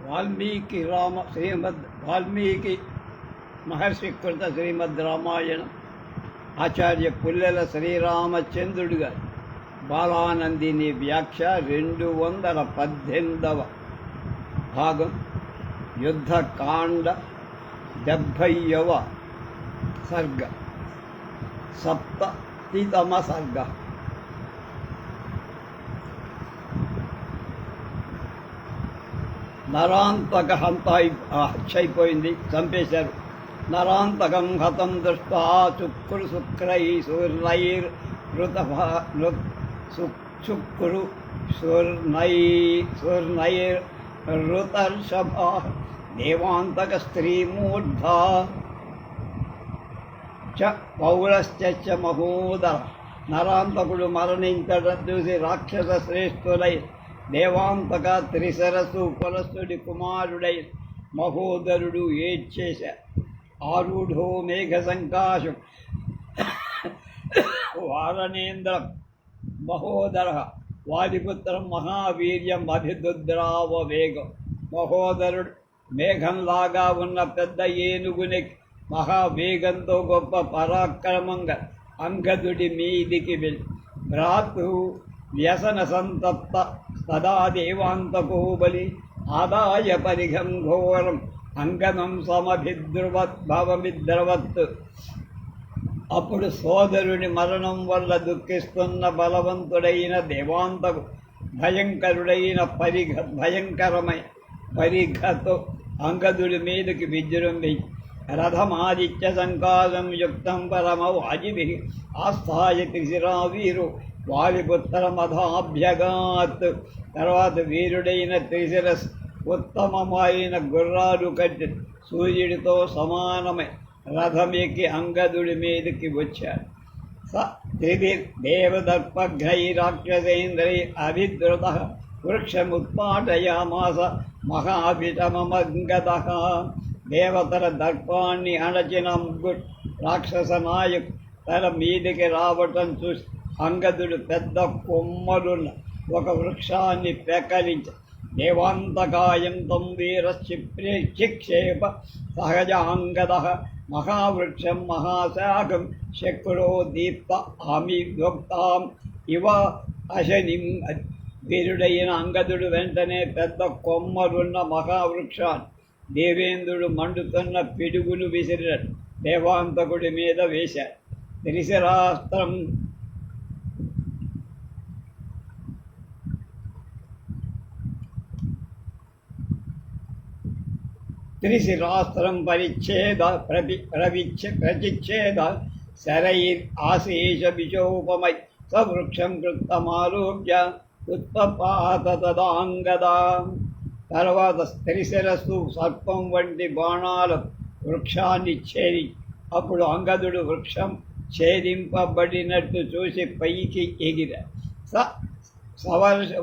వాల్మీకి మహర్షి కృత శ్రీమద్ రామాయణం ఆచార్య పుల్లెల శ్రీరామచంద్రుడు గారి బాలానందిని వ్యాఖ్య 218వ భాగం యుద్ధకాండ 70వ సర్గ సప్తతితమ సర్గ. నరాంతక హంత హత్యైపోయింది, చంపేశారు. నరాంతకం హతం దృష్ట్వా చుక్కురు శుక్రై శుక్రు శూర్ణైరుతర్షభ దేవాంతక స్త్రీమూర్ధా చ పౌరశ్చ మహోదర. నరాంతకుడు మరణించడం చూసి రాక్షస శ్రేష్ఠులై దేవాంతక త్రిసరస్సు పులస్తుడి కుమారుడై మహోదరుడు ఏడ్చేశారు. ఆరూఢో మేఘ సంకాశం వారణేంద్ర మహోదర వాలిపుత్రం మహావీర్యం అభిదుద్రావ వేగం. మహోదరుడు మేఘంలాగా ఉన్న పెద్ద ఏనుగుని మహావేగంతో గొప్ప పరాక్రమంగా అంగదుడి మీదికి వెళ్ళి భ్రాతృ వ్యసన సంతప్త సదా దేవాంతకో బలి ఆదాయ పరిఘం ఘోరం అంగనం సమభిద్రవత్. అప్పుడు సోదరుని మరణం వల్ల దుఃఖిస్తున్న బలవంతుడైన దేవాంతకు భయంకరమైన పరిఘతో అంగదుడి మీదకి విజృంభించి రథమాదిత్య సంకాశం యుక్తం పరమవాజిభి ఆస్థాయ త్రిశిరావీరు వాలిపుత్రమధాభ్యగాత్. తర్వాత వీరుడైన త్రిశిరస్ ఉత్తమమైన గుర్రాలు కట్టి సూర్యుడితో సమానమై రథమెక్కి అంగదుడి మీదకి వచ్చాడు. స త్రిభిర్దేవదర్పఘ్నై రాక్షసేంద్రై అభిద్రుత వృక్షముత్పాటయామాస మహాభిషమమంగద. దేవతల దర్పాన్ని అణచిన రాక్షస నాయకు తన మీదికి రావటం చూసి అంగదుడు పెద్ద కొమ్మలున్న ఒక వృక్షాన్ని పెకలించి దేవాంతకాయం తం వీరక్షిక్షేప సహజాంగద. మహావృక్షం మహాశాఖం శక్రో దీప్త అమివ్యుక్తాం ఇవ అశనిం. వీరుడైన అంగదుడు వెంటనే పెద్ద కొమ్మలున్న మహావృక్షాన్ని దేవేంద్రుడు మండుతున్న పిడుగులు విసిరాడు. దేవాంతకుడి మీద వేశాడు. త్రిశిరాస్త్రం ప్రచిచ్ఛేద శరైర్ ఆశేష విశోపమై సవృక్షం కృత్తమాలోక్య ఉత్పపాత తదాంగద. తర్వాత త్రిశిరస్సు సర్పం వంటి బాణాల వృక్షాన్ని ఛేది. అప్పుడు అంగదుడు వృక్షం ఛేదింపబడినట్టు చూసి పైకి ఎగిర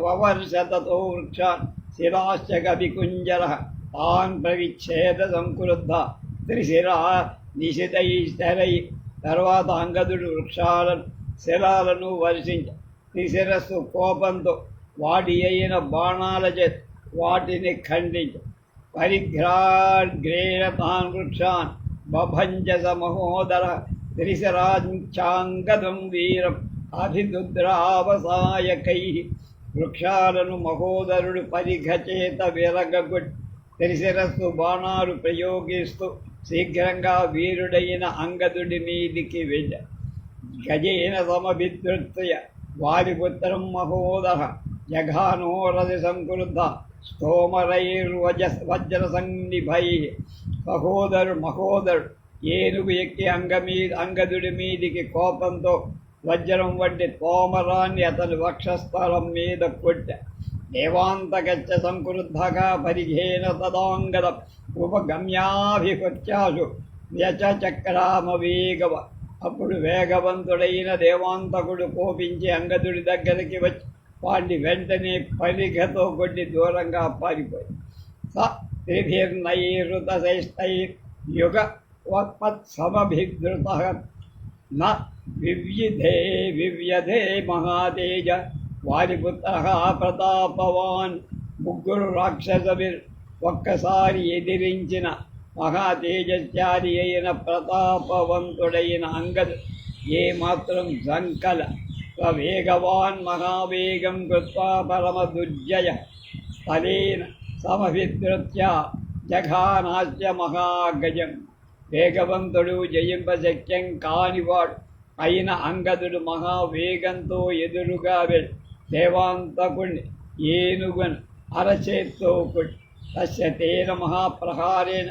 వవర్షతతో వృక్షాన్ శిరాశ్చ వికుంజర తాన్ ప్రవిచ్ఛేద సంక్రుద్ధ త్రిశిరా నిశితైస్తరై. తర్వాత అంగదుడు శిలాలను వర్షించ త్రిశిరస్సు కోపంతో వాడి అయిన బాణాల చేత వాటిని ఖండించ పరిఘ్రాగ్రేణ తాన్ వృక్షాన్ బభంజస మహోదర త్రిశరాంచాంగదం వీరం అభిదుద్రావసాయకై. వృక్షాలను మహోదరుడు పరిఘ చేత విరగగొట్టి త్రిశిరస్సు బాణాలు ప్రయోగిస్తూ శీఘ్రంగా వీరుడైన అంగదుడి మీదికి వెళ్ళ గజేన సమభిద్రుత్య వాలిపుత్రం మహోదర జఘానోరసి సంక్రుద్ధ స్తోమరైర్వజ్రసన్నిభై. మహోదరుడు ఏనుగు ఎక్కి అంగదుడి మీదికి కోపంతో వజ్రం వంటి తోమరాన్ని అతని వక్షస్థలం మీద కొట్ట. దేవాంతగచ్చ సంక్రుద్ధగా పరిఘేన తదాంగద ఉపగమ్యాభిపత్యాసు వ్యచక్రామ వేగవ. అప్పుడు వేగవంతుడైన దేవాంతకుడు కోపించి అంగదుడి దగ్గరికి వచ్చి వాడిని వెంటనే పరిఘతో కొట్టి దూరంగా పారిపోయి స త్రిభిర్నైరుతశైస్తైర్యుగ వత్సమభిధృత న వివ్యధే మహాతేజ వారిపుత్ర ప్రతాపవాన్. ముగ్గురు ఒక్కసారి ఎదిరించిన మహా తేజస్యాది అయిన ప్రతాపవంతుడైన అంగదు ఏమాత్రం జంకల వేగవాన్ మహావేగం కృత్వా పరమదుర్జయ స్థలేన సమభిద్రుత్య జఘానాస్య మహాగజం. వేగవంతుడు జయింపశక్యం కానివాడు అయిన అంగదుడు మహావేగంతో ఎదురుగా వెళ్ళి దేవాంతకుణ్ణి ఏనుగును అరచేత్తో కొట్టి తస్య తేన మహాప్రహారేణ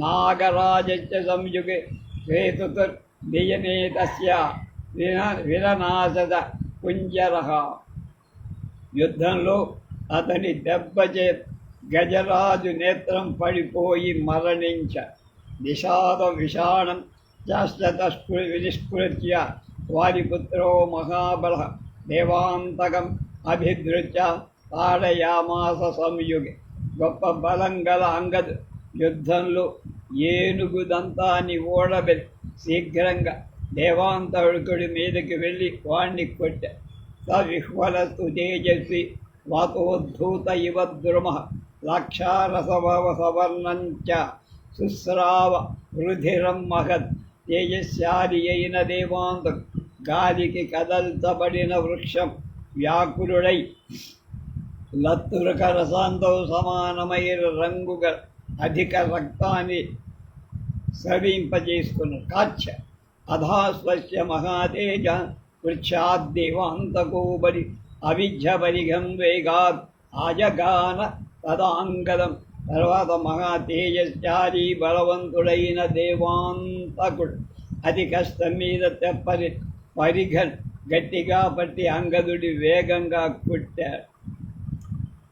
నాగరాజస్య సంయుగే శ్వేతుర్దియనే తస్య విరనాశద కుంజరః. యుద్ధంలో అతని దెబ్బచే గజరాజు నేత్రం పడిపోయి మరణించ నిషాద విషాణం వినిష్కృత్య వారిపుత్రో మహాబల దేవాంతకం అభిధృత్య తాడయామాస సంయుగే. గొప్ప బలం గల అంగదు యుద్ధంలో ఏనుగు దంతాన్ని ఓడబెట్టి శీఘ్రంగా దేవాంతకుడి మీదకి వెళ్ళి వాణ్ణి కొట్టా. సవిహ్వలస్తు తేజస్వి వాతోద్ధూత ఇవ ద్రుమ లాక్షారసభవ సవర్ణంచ శుశ్రావ రుధిరం మహద్. తేజస్యాది అయిన దేవాంతకు గాలికి కదల్చబడిన వృక్షం వ్యాకులుడై లత్తురక రసాంతో సమానమైన రంగుగా అధిక రక్తాన్ని స్రవింపజేసుకున్న కాచ్చ అధాస్వస్య మహాతేజ వృక్షాద్దేవాంతకో బలి అవిజ్యబలిఘం వేగాత్ ఆజగాన తదాంగదం. తర్వాత మహా తేజస్యాది బలవంతుడైన దేవాంతకుడు అతి కష్టం మీద తెప్పని పరిఘన్ గట్టిగా పట్టి అంగదుడి వేగంగా కొట్టాడు.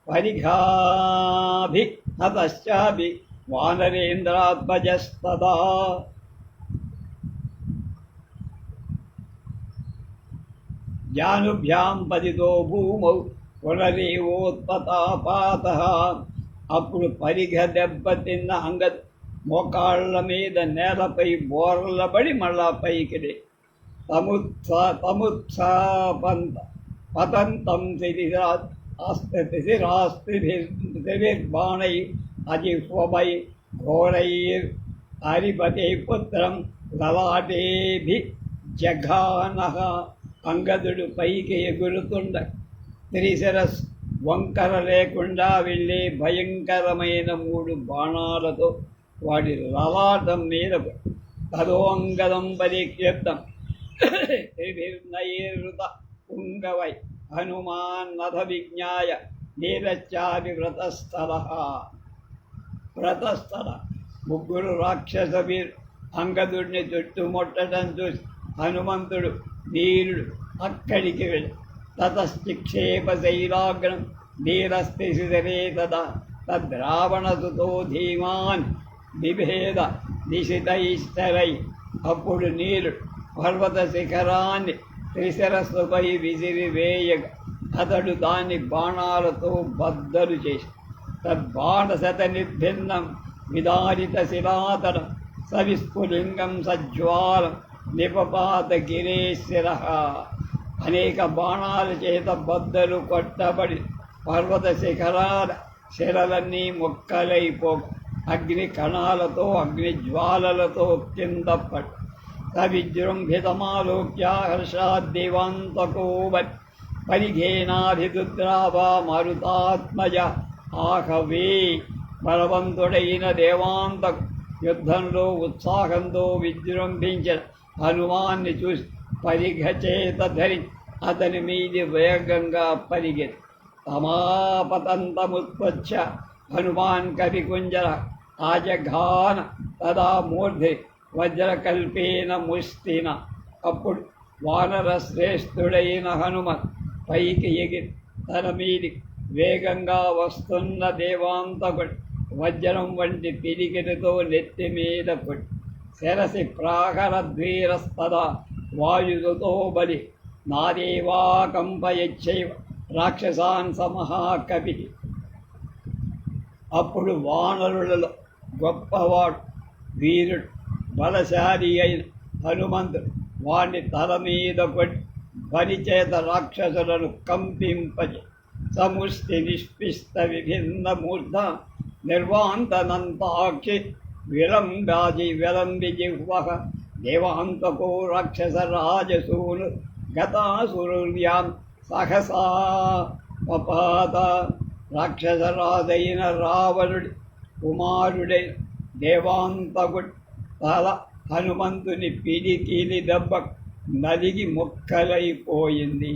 పరిఘాభి హతశ్చాభి వానరేంద్రాత్మజస్తదా. జానుభ్యాం పతితో భూమౌ పునరేవోత్పతాపాతః. అప్పుడు పరిఘ దెబ్బతిన్న అంగద్ మోకాళ్ళ మీద నేలపై బోర్లబడి మళ్ళా పైకిడే తముత్సాపంత పతంతం శిరాస్త్రిభిర్బాణై అజిహ్వమై ఘోరైర్ హరిపతే పుత్రం లలాటేభి జఘానః. అంగదుడు పైకి ఎగురుతుండ త్రిశిరస్ వంకర లేకుండా వెళ్ళే భయంకరమైన 3 బాణాలతో వాడి లలాటం మీద తదోంగదం పరిక్షిప్తం త్రిభిర్నైరుత పుంగవై హనుమాన్నథ విజ్ఞాయ నీరచ్చాపి వ్రతస్థల. 3 రాక్షస వీరు అంగదుడిని చుట్టుముట్టడం చూసి హనుమంతుడు వీరుడు అక్కడికి వెళ్ళి తతశ్చిక్షేప శైలాగ్రం నీరస్థిశిరే తదా తద్రావణసుతో ధీమాన్ బిభేద నిశితైశ్చరై. అప్పుడు నీరుడు పర్వత శిఖరాన్ని త్రిశిరస్సుపై విసిరివేయగా అతడు దాన్ని బాణాలతో బద్దలు చేసి తద్బాణశత నిర్భిన్నం విదారిత శిలాతరం సవిస్ఫులింగం సజ్వాలం నిపపాత గిరేశిరః. అనేక బాణాల చేత బద్దలు కొట్టబడి పర్వత శిఖరాల శిలలన్నీ మొక్కలైపోక అగ్ని కణాలతో అగ్ని జ్వాలలతో కింద పడి సవిజృంభితమాలోక్య హర్షాద్దేవాంతకోవత్ పరిఘేనాభిదుద్రావా మరుతాత్మజ. ఆహవే బలవంతుడైన దేవాంతకు యుద్ధంలో ఉత్సాహంతో విజృంభించిన హనుమాన్ని చూసి పరిఘ చేత ధరి అతని మీది వేగంగా పరిగెత్తి తమాపతంతముత్పత్య హనుమాన్ కవికుంజర ఆజఘాన తదా మూర్ధి వజ్రకల్పేన ముష్టిన. అప్పుడు వానర శ్రేష్ఠుడైన హనుమన్ పైకి ఎగిరి తన మీది వేగంగా వస్తున్న దేవాంతకుడు వజ్రం వంటి పిడికిటితో నెత్తి మీద కొట్టి శరసి ప్రాహరద్వీరస్తదా వాయుతో బలి నాదేవా కంపయచ్చైవ రాక్షసాన్ సమహాకవి. అప్పుడు వానరులలో గొప్పవాడు వీరుడు బలశాలి అయిన హనుమంతుడు వాణ్ణి తల మీద కొట్టి బలిచేత రాక్షసులను కంపింపజే సముష్టి నిష్పిష్ట విభిన్న మూర్ధ నిర్వాంతనంతాక్షి విలంబి జిహ్వః దేవాంతకో రాక్షసరాజసూను గతాసురుర్యాం సహసా పపాత. రాక్షసరాజైన రావణుడి కుమారుడై దేవాంతకుడు తల హనుమంతుని పిడికిలి దెబ్బ నలిగి ముక్కలైపోయింది.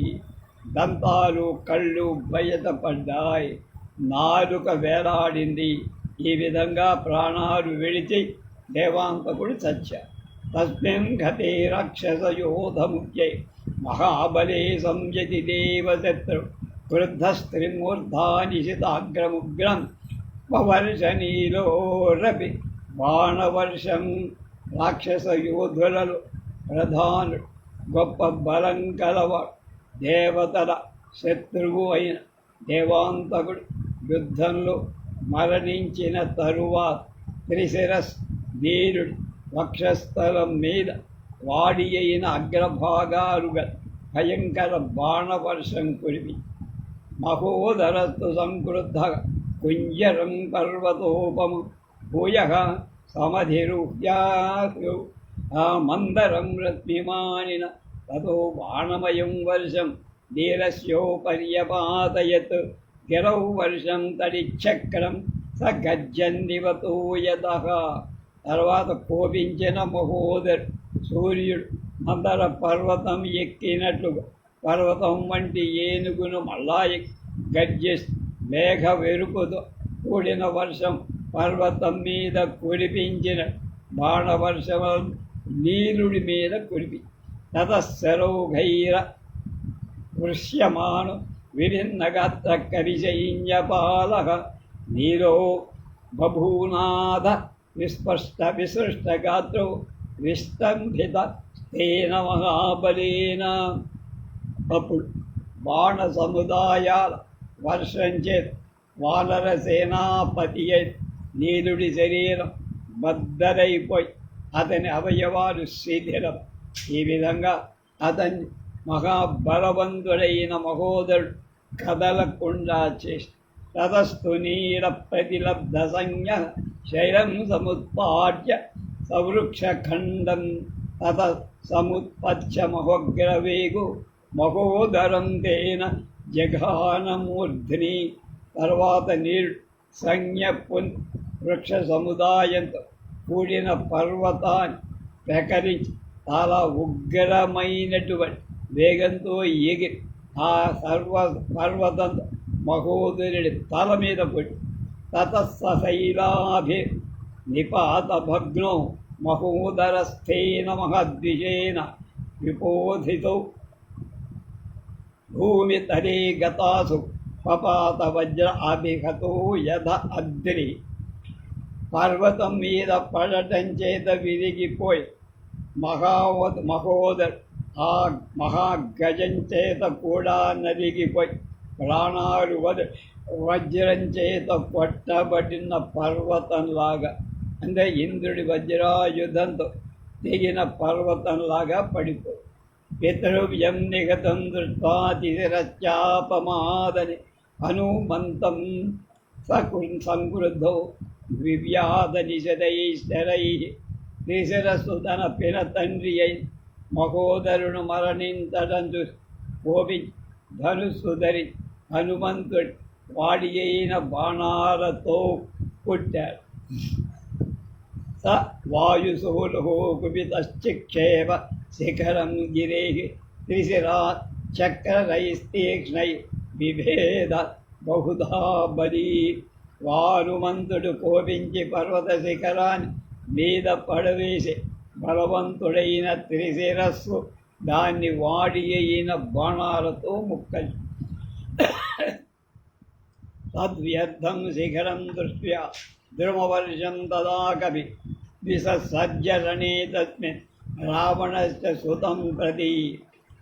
దంతాలు కళ్ళు బయటపడ్డాయి, నాలుక వేలాడింది. ఈ విధంగా ప్రాణాలు విడిచి దేవాంతకుడు చచ్చాడు. తస్మిన్ గతే రాక్షసయోధముఖ్యై మహాబలే సంయతి దేవశత్రు క్రుద్ధస్త్రిమూర్ధానిశితాగ్రముగ్రం పవర్షనీలోరపి బాణవర్షం. రాక్షస యోధులలో ప్రధానుడు, గొప్ప బలం కలవాడు, దేవతల శత్రువు అయిన దేవాంతకుడు యుద్ధంలో మరణించిన తరువాత త్రిశిరస్ వీరుడు వక్షస్థలం మీద వాడి అయిన అగ్రభాగాలుగా భయంకర బాణవర్షం కురిపి మహోదరస్తు సంక్రుద్ధ కుంజరం పర్వతోపము భూయ సమధిరుహ్యాహు మందరం రత్మిమానిన తతో బాణమయం వర్షం ధీరస్యోపర్యపాతయత్ గిరౌ వర్షం తడిచక్రం స గజ్జన్నివతో యతః. తర్వాత కోపించిన మహోదరు సూర్యుడు మందర పర్వతం ఎక్కినట్లుగా పర్వతం వంటి ఏనుగును మళ్ళా గర్జిస్తూ మేఘ వెరుపుతో కూడిన వర్షం పర్వతం మీద కురిపించిన బాణవర్షం నీలుడి మీద కురిపి తతశరౌఘైర దృశ్యమాను విభిన్నగాత్ర కరిశైన్యపాల నీలో బభూనాథ విసృష్టగాత్రో విస్తంభిత తేన మహాబలేన. అప్పుడు బాణ సముదాయాల వర్షం చేత వానర సేనాపతి నీలుడి శరీరం బద్దరైపోయి అతని అవయవాలు శిథిలం. ఈ విధంగా అతన్ని మహాబలవంతుడైన మహోదరుడు కదలకుండా చేసి తతస్థు నీల ప్రతిలబ్ధ సంజ్ఞ శైలం సముత్పాట్య సవృక్షఖండం తత సముత్పత్య మహోగ్రవేగు మహోదరం తేన జఘానమూర్ధ్ని. తర్వాత నీరు సంజ్ఞ వృక్ష సముదాయంతో కూడిన పర్వతాన్ని ప్రకరించి చాలా ఉగ్రమైనటువంటి వేగంతో ఎగిరి ఆ పర్వతంతో మహోదరుడి తల మీద పడి తతశైలాభి నిపాత భగ్నో మహోదరస్థేన మహద్విషేన విపోధితో భూమి తరే గతాసు పపాత వజ్ర అభిహతో యథ అద్రి. పర్వతం మీద పడటం చేత విరిగిపోయి మహోదర్ ఆ మహాగజం చేత కూడా నలిగిపోయి ప్రాణాలు వజ్రం చేత కొట్టబడిన పర్వతంలాగా అంటే ఇంద్రుడి వజ్రాయుధంతో దిగిన పర్వతంలాగా పడిపోయి పితృవ్యం నిగతం దృష్ట్వా తిరశ్చాపమాదని హనుమంతం సంక్రుద్ధో వివ్యాధ నిషదైశ్చరై. త్రిశిరస్సు తన పిన తండ్రి అయి మహోదరుడు మరణించడం చూసి కోపించి ధనుస్సు ధరి హనుమంతుడు వాడి అయిన బాణాలతో పుట్టాడు. స వాయుశూలుహో కుపితశ్చిక్షేప శిఖరం గిరే త్రిశిరా చక్రైస్తీక్ష్ణై విభేద బహుధా బలీ. హనుమంతుడు కోపించి పర్వత శిఖరాన్ని మీద పడవేసి బలవంతుడైన త్రిశిరస్సు దాన్ని వాడి అయిన బాణాలతో ముక్కలు. తద్వ్యర్థం శిఖరం దృష్ట్యా ద్రుమవర్షం తదా కవి విసర్జరణే తస్మిన్ రావణస్య సుతం ప్రతి.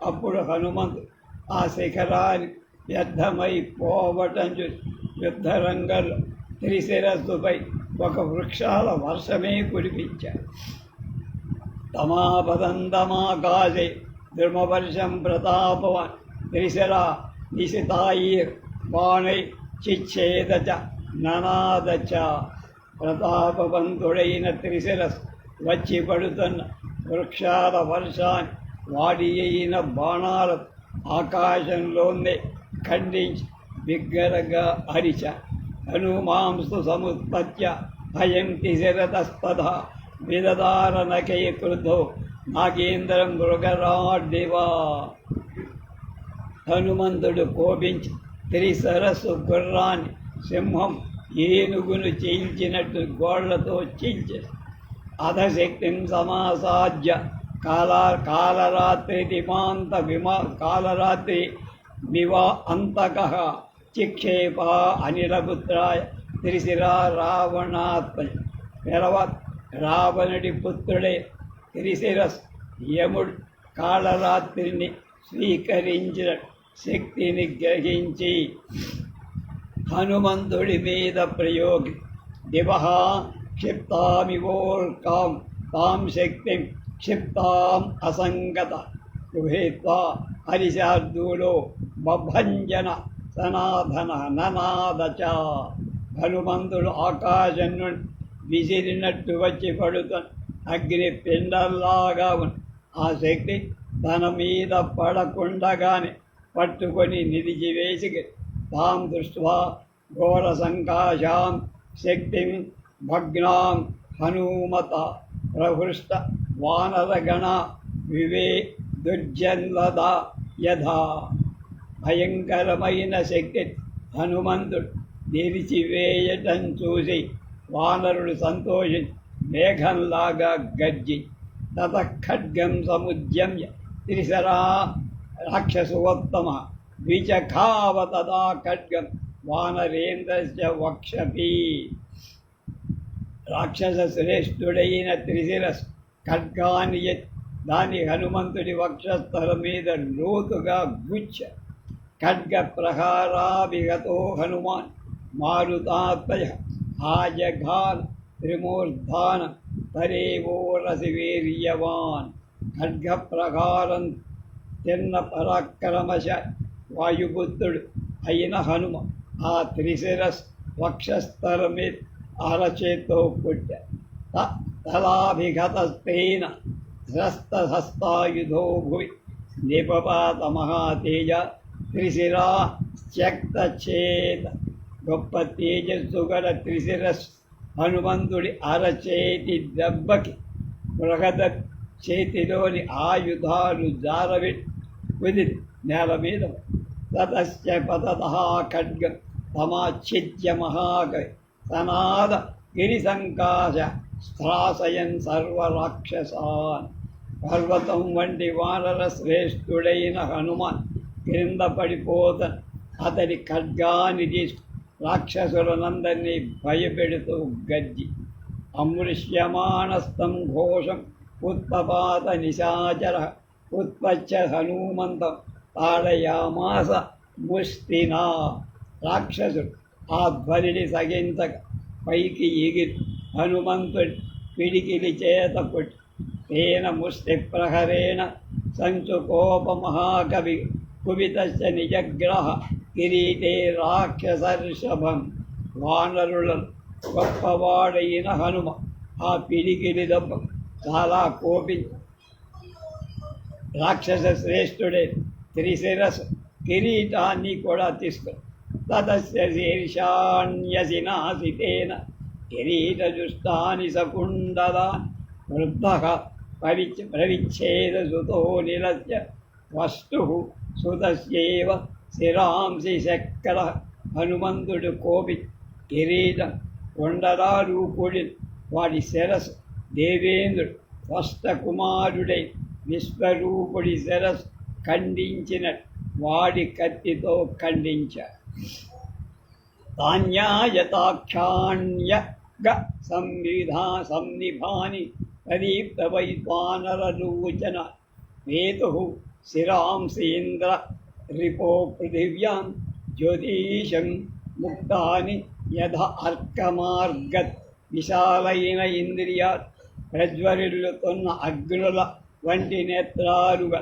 అప్పుడు హనుమంతు ఆ శిఖరాన్ని వ్యర్థమైపోవటం చూసి యుద్ధరంగంలో త్రిశిరస్సుపై ఒక వృక్షాల వర్షమే కురిపించాడు. తమాపదంతమాకాశే ద్రుమవర్షం ప్రతాపవాన్ త్రిశిరా నిశితాయిర్ బాణై చిచ్ఛేద చ ననాదచ ప్రతాపవంతుడైన త్రిశిరస్ వచ్చి పడుతున్న వృక్షాల వర్షాన్ని వాడి అయిన బాణాలు ఆకాశంలోనే ఖండించి బిగ్గరగా అరిచ హనుమాంసు సముత్పత్య భయంతి శరతస్తథ విదధారణకై క్రుద్ధో నాగేంద్రం మృగరాడ్డివా. హనుమంతుడు కోపించి త్రిసరస్సు గుర్రాన్ని సింహం ఏనుగును చీల్చినట్టు గోళ్లతో చీల్చేసి అధశక్తిని సమాసాధ్య కాలరాత్రి మివా అంతకః చిక్షేప అనిలపుత్రాయ త్రిశిరా రావణాత్మజ. రావణుడి పుత్రుడే త్రిశిరస్ యముడు కాళరాత్రిని స్వీకరించిన శక్తిని గ్రహించి హనుమంతుడి మీద ప్రయోగి దివః క్షిప్తామివోర్కాం తాం శక్తిం క్షిప్తాం అసంగత గృహీత్వా హరిశార్దూలో బభంజన సనాధన ననాదచ. హనుమంతుడు ఆకాశం నుండి విసిరినట్టు వచ్చి పడుతున్న అగ్ని పిండల్లాగా ఉంది. ఆ శక్తి తన మీద పడకుండగానే పట్టుకొని నిలిచివేసి తాం దృష్ట్వా ఘోర సంకాశాం శక్తిం భగ్నాం హనుమత ప్రహృష్ట వానరగణ వివే దుర్జన్లద యథా. భయంకరమైన శక్తి హనుమంతుడు నిలిచివేయటం చూసి వానరుడు సంతోషించి మేఘంలాగా గర్జి తత ఖడ్గం సముద్యమ్య త్రిశరా రాక్షసోత్తమ ద్విచఖావ తదా ఖడ్గం వానరేంద్రస్య వక్షపి. రాక్షస శ్రేష్ఠుడైన త్రిశిరస్ ఖడ్గాన్ని దాని హనుమంతుడి వక్షస్థలం మీద లోతుగా గుచ్చ. ఖడ్గ ప్రహారాభిగతో హనుమాన్ మారుతాత్మజ ఆజఘాన్ త్రిమూర్ధాన తరేవోరసి వీర్యవాన్. ఖడ్గ ప్రహారం తిన్న పరాక్రమశ వాయుపుత్రుడు అయిన హనుమ ఆ త్రిశిరస్ వక్షస్థలం మీద అరచేతో పుట్ట. తలాభిగతస్తేన హ్రస్తహస్తాయుధో భువి నిపపాత మహాతేజ త్రిశిరా త్యక్తచేత. గొప్ప తేజస్సు గల త్రిశిరస్ హనుమంతుడి అరచేతి దెబ్బకి మృగద చేతిలోని ఆయుధాలు జారవిడి కుదిరి నేల మీద తతశ్చ పతతః ఖడ్గం తమాచ్ఛిద్య మహాకవి సనాద గిరిసంకాశ స్త్రాసయన్ సర్వరాక్షసాన్. పర్వతం వంటి వానర శ్రేష్ఠుడైన హనుమాన్ క్రింద పడిపోత అతడి ఖడ్గాన్ని తీసుకు రాక్షసులనందరినీ భయపెడుతూ గర్జి అమృష్యమాణస్తం ఘోషం ఉత్పపాత నిశాచర ఉత్పచ్చ హనుమంతం తాడయామాస ముష్టినా. రాక్షసుడు ఆ ధ్వనిని సగించక పైకి ఎగిరి హనుమంతుడి పిడికిలి చేత పుట్టి తేన ముష్టి ప్రహరేణ సంచుకోపమహాకవి కుపితస్య నిజగ్రహ కిరీటే రాక్షసర్షభం. వానరుల గొప్పవాడైన హనుమ ఆ పిడికిలి దెబ్బ చాలా కోపించి రాక్షస శ్రేష్ఠుడే త్రిశిరస్ కిరీటాన్ని కూడా తీసుకుని తతస్య శీర్షాణ్యసినాసితేన కిరీటజుష్టాని సకుండలాన్ వృద్ధః ప్రవిచ్ఛేదసుతో నిలస్య వస్తుః సుతస్యేవ శిరాంసి శక్కర. హనుమంతుడు కోపి కిరీటం కొండలాలు కూడి వాడి శిరస్సు దేవేంద్రుడు స్పష్టకుమారుడై విశ్వరూపుడి శిరస్సు ఖండించిన వాడి కత్తితో ఖండించాడు. తాన్యాయతాక్షాణ్యగ సంనిభాని ప్రదీప్తవైపానరలోచన వేతుః శిరాంసీంద్ర రిపో పృథివ్యాం జ్యోతిషం ముక్తాని యథ అర్కమార్గత్. విశాలైన ఇంద్రియాలు ప్రజ్వరిల్లుతున్న అగ్నుల వంటి నేత్రాలుగా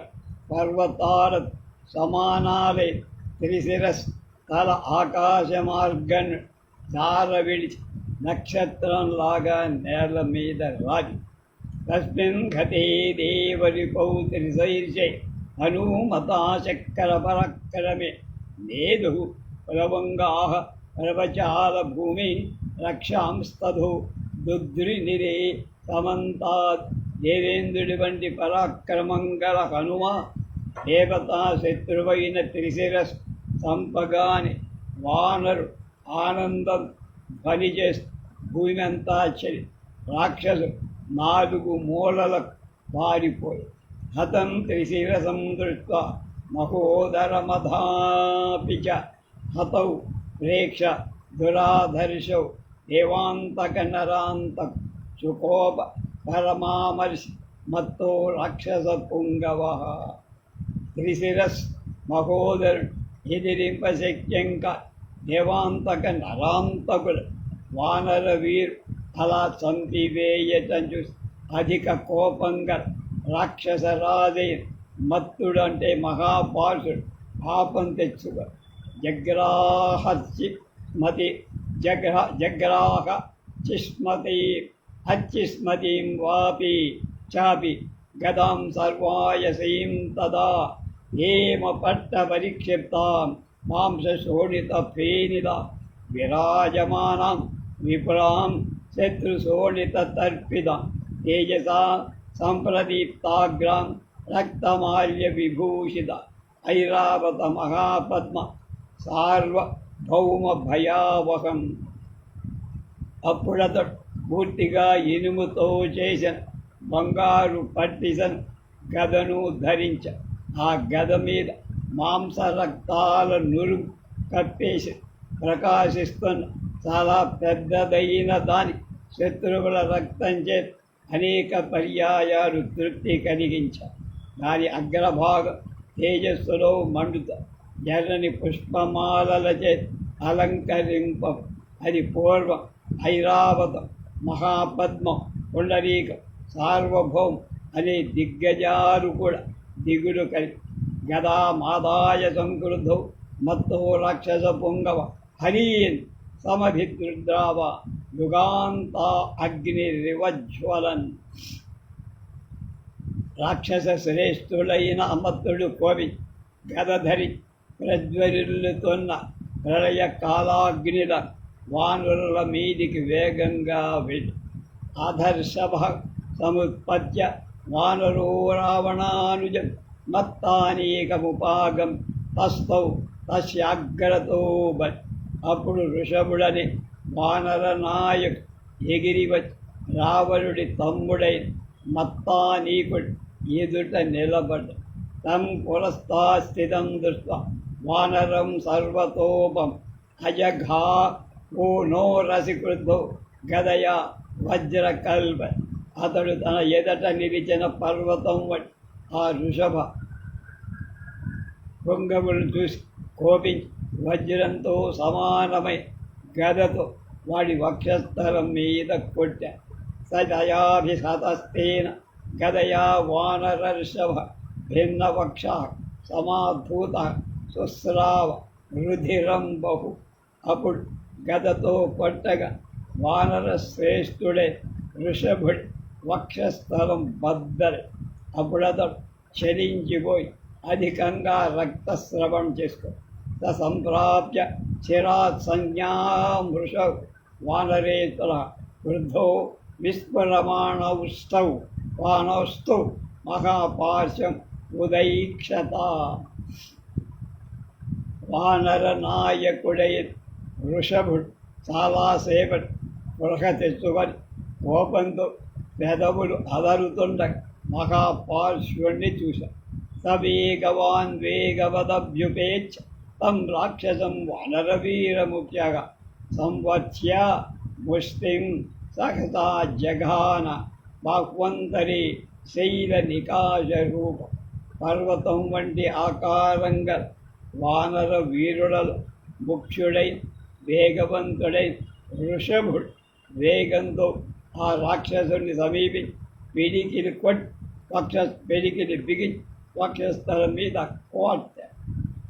పర్వతాల సమానాలై త్రిశిరస్ తల ఆకాశ మార్గం జార విడిచి నక్షత్రంలాగా నేల మీద రాలి తస్మిన్ ఘటే దేవరిపౌ త్రిశైర్షే హనుమతా చక్ర పరాక్రమే నేదు ప్లవంగాః ప్రవచాల భూమి రక్షాంస్తధో దుద్రినిరే సమంతాత్. దేవేంద్రుడి వంటి పరాక్రమం గల హనుమ దేవతా శత్రువైన త్రిశిరస్ చంపగాని వానరు ఆనందం ధ్వని చేస్తూ భూమి అంతా చెలి రాక్షసు 4 మూలలకు పారిపోయి హతం త్రిశిరసం దృష్ట్వా మహోదరమధాపి చ హతౌ ప్రేక్ష దురాధర్షౌ దేవాంతక నరాంతక చుకోప పరమామర్షి మత్తో రాక్షస పుంగవ. త్రిశిరస్ మహోదరుడు ఎదిరింపశక్యంక దేవాంతక నరాంతకులు వానర వీరు అలా చంపివేయటం చూసి అధిక కోపంగా రాక్షసరాజయ్య మత్తుడు అంటే మహాపారుషుడు పాపం తెచ్చుగా జగ్రాహ చిస్మతి అచ్చిస్మతీం వాపి చాపి గదాం సర్వాయసీం తదా ఏమ పట్ట పరిక్షిప్తాం మాంసశోణిత ఫేనిద విరాజమానాం విపులాం శత్రుశోణిత తర్పిద తేజసా సంప్రదీప్తాగ్రాం రక్తమాల్య విభూషిత ఐరావత మహాపద్మ సార్వభౌమ భయావహం. అప్పుడతడు పూర్తిగా ఇనుముతో చేసిన బంగారు పట్టిసను గదను ధరించ ఆ గద మీద మాంసరక్తాల నురుగు కప్పేసి ప్రకాశిస్తున్న చాలా పెద్దదైన దాని శత్రువుల రక్తం చేత అనేక పర్యాయాలు తృప్తి కలిగించారు. దాని అగ్రభాగం తేజస్సులో మండుత ఎర్రని పుష్పమాలల చేత అలంకరింప అది పూర్వం ఐరావతం మహాపద్మం పుండరీకం సార్వభౌం అనే దిగ్గజాలు కూడా దిగులు కలిగి గదామాదాయ సంక్రుద్ధౌ మత్తో రాక్షస పుంగవ హరీన్ సమభిద్రుద్రావ యుగాంత అగ్నిరివజ్వలన్. రాక్షస శ్రేష్ఠులైన అమత్తుడు కోవి గదధరి ప్రజ్వరిల్లుతున్న ప్రళయ కాలాగ్నిల వానరుల మీదికి వేగంగా వెళ్ళి అధర్షభ సముత్పత్య వానరో రావణానుజం మత్తానీకముపాగం తస్థౌ తస్యాగ్రతో బట్. అప్పుడు ఋషభుడని వానర నాయకు ఎగిరి వచ్చి రావణుడి తమ్ముడైన మత్తానీకుడు ఎదుట నిలబడ్డ తం పురస్థాస్థితం దృష్ట్వా వానరం సర్వతోపం అజఘా ఓ నో రసికృద్ధో గదయా వజ్రకల్ప. అతడు తన ఎదట నిలిచిన పర్వతం వంటి ఆ ఋషభ పుంగవులు చూసి కోపించి వజ్రంతో సమానమై గదతో వాడి వక్షస్థలం మీద కొట్టా. సదయాభిశతస్తేన గదయా వానరర్షభ భిన్నవక్ష సమాధూత సుస్రావ రుధిరం బహు. అప్పుడు గదతో కొట్టగా వానర శ్రేష్ఠుడే ఋషభుడి వక్షస్థలం బద్దలు. అప్పుడతడు చలించిపోయి అధికంగా రక్తస్రవం చేసుకో సంప్రాప్య చిరాత్ సంజ్ఞాం వృషౌ వానరేతుల వృద్ధో విస్ఫురమాణౌష్టౌ వానౌస్తౌ మహాపార్శ్వం ఉదైక్షత. వానర నాయకుడై వృషభుడు చాలాసేపటి పులక తెచ్చుకొని కోపంతో పెదవులు అదరుతుండ మహాపార్శ్వుణ్ణి చూశాడు. సవేగవాన్ వేగవదభ్యుపేచ్ఛ తం రాక్షసం వానరవీరముఖ్యగా సంవత్స్య ముష్టిం సహసా జఘాన బాహ్వంతరి శైల నికాశరూప. పర్వతం వంటి ఆకారంగా వానర వీరులలో ముఖ్యుడై వేగవంతుడై వృషభుడు వేగంతో ఆ రాక్షసుని సమీపించి పిడికిలి కొట్టి పిడికిలి బిగించి వక్షస్థలం మీద కోట.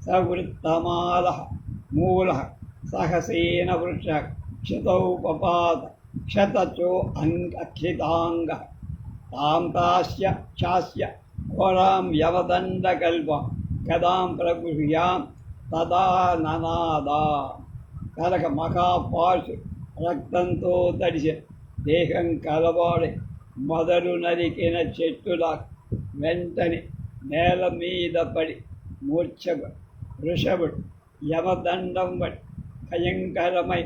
సవృత్తమాల మూల సహసేన వృక్ష क्षतौ पपात क्षतचो अङ्गक्षिताङ्ग तां तास्य चास्य घोरां यमदण्डकल्पं गदां प्रगृह्यां तदा ननादा కనుక మహాపార్షు రక్తంతో తడిసి దేహం కలవాడి మొదలు నరికిన చెట్టులా వెంటనే నేల మీద పడి మూర్ఛపడి వృషభుడు యమదండం పడి భయంకరమై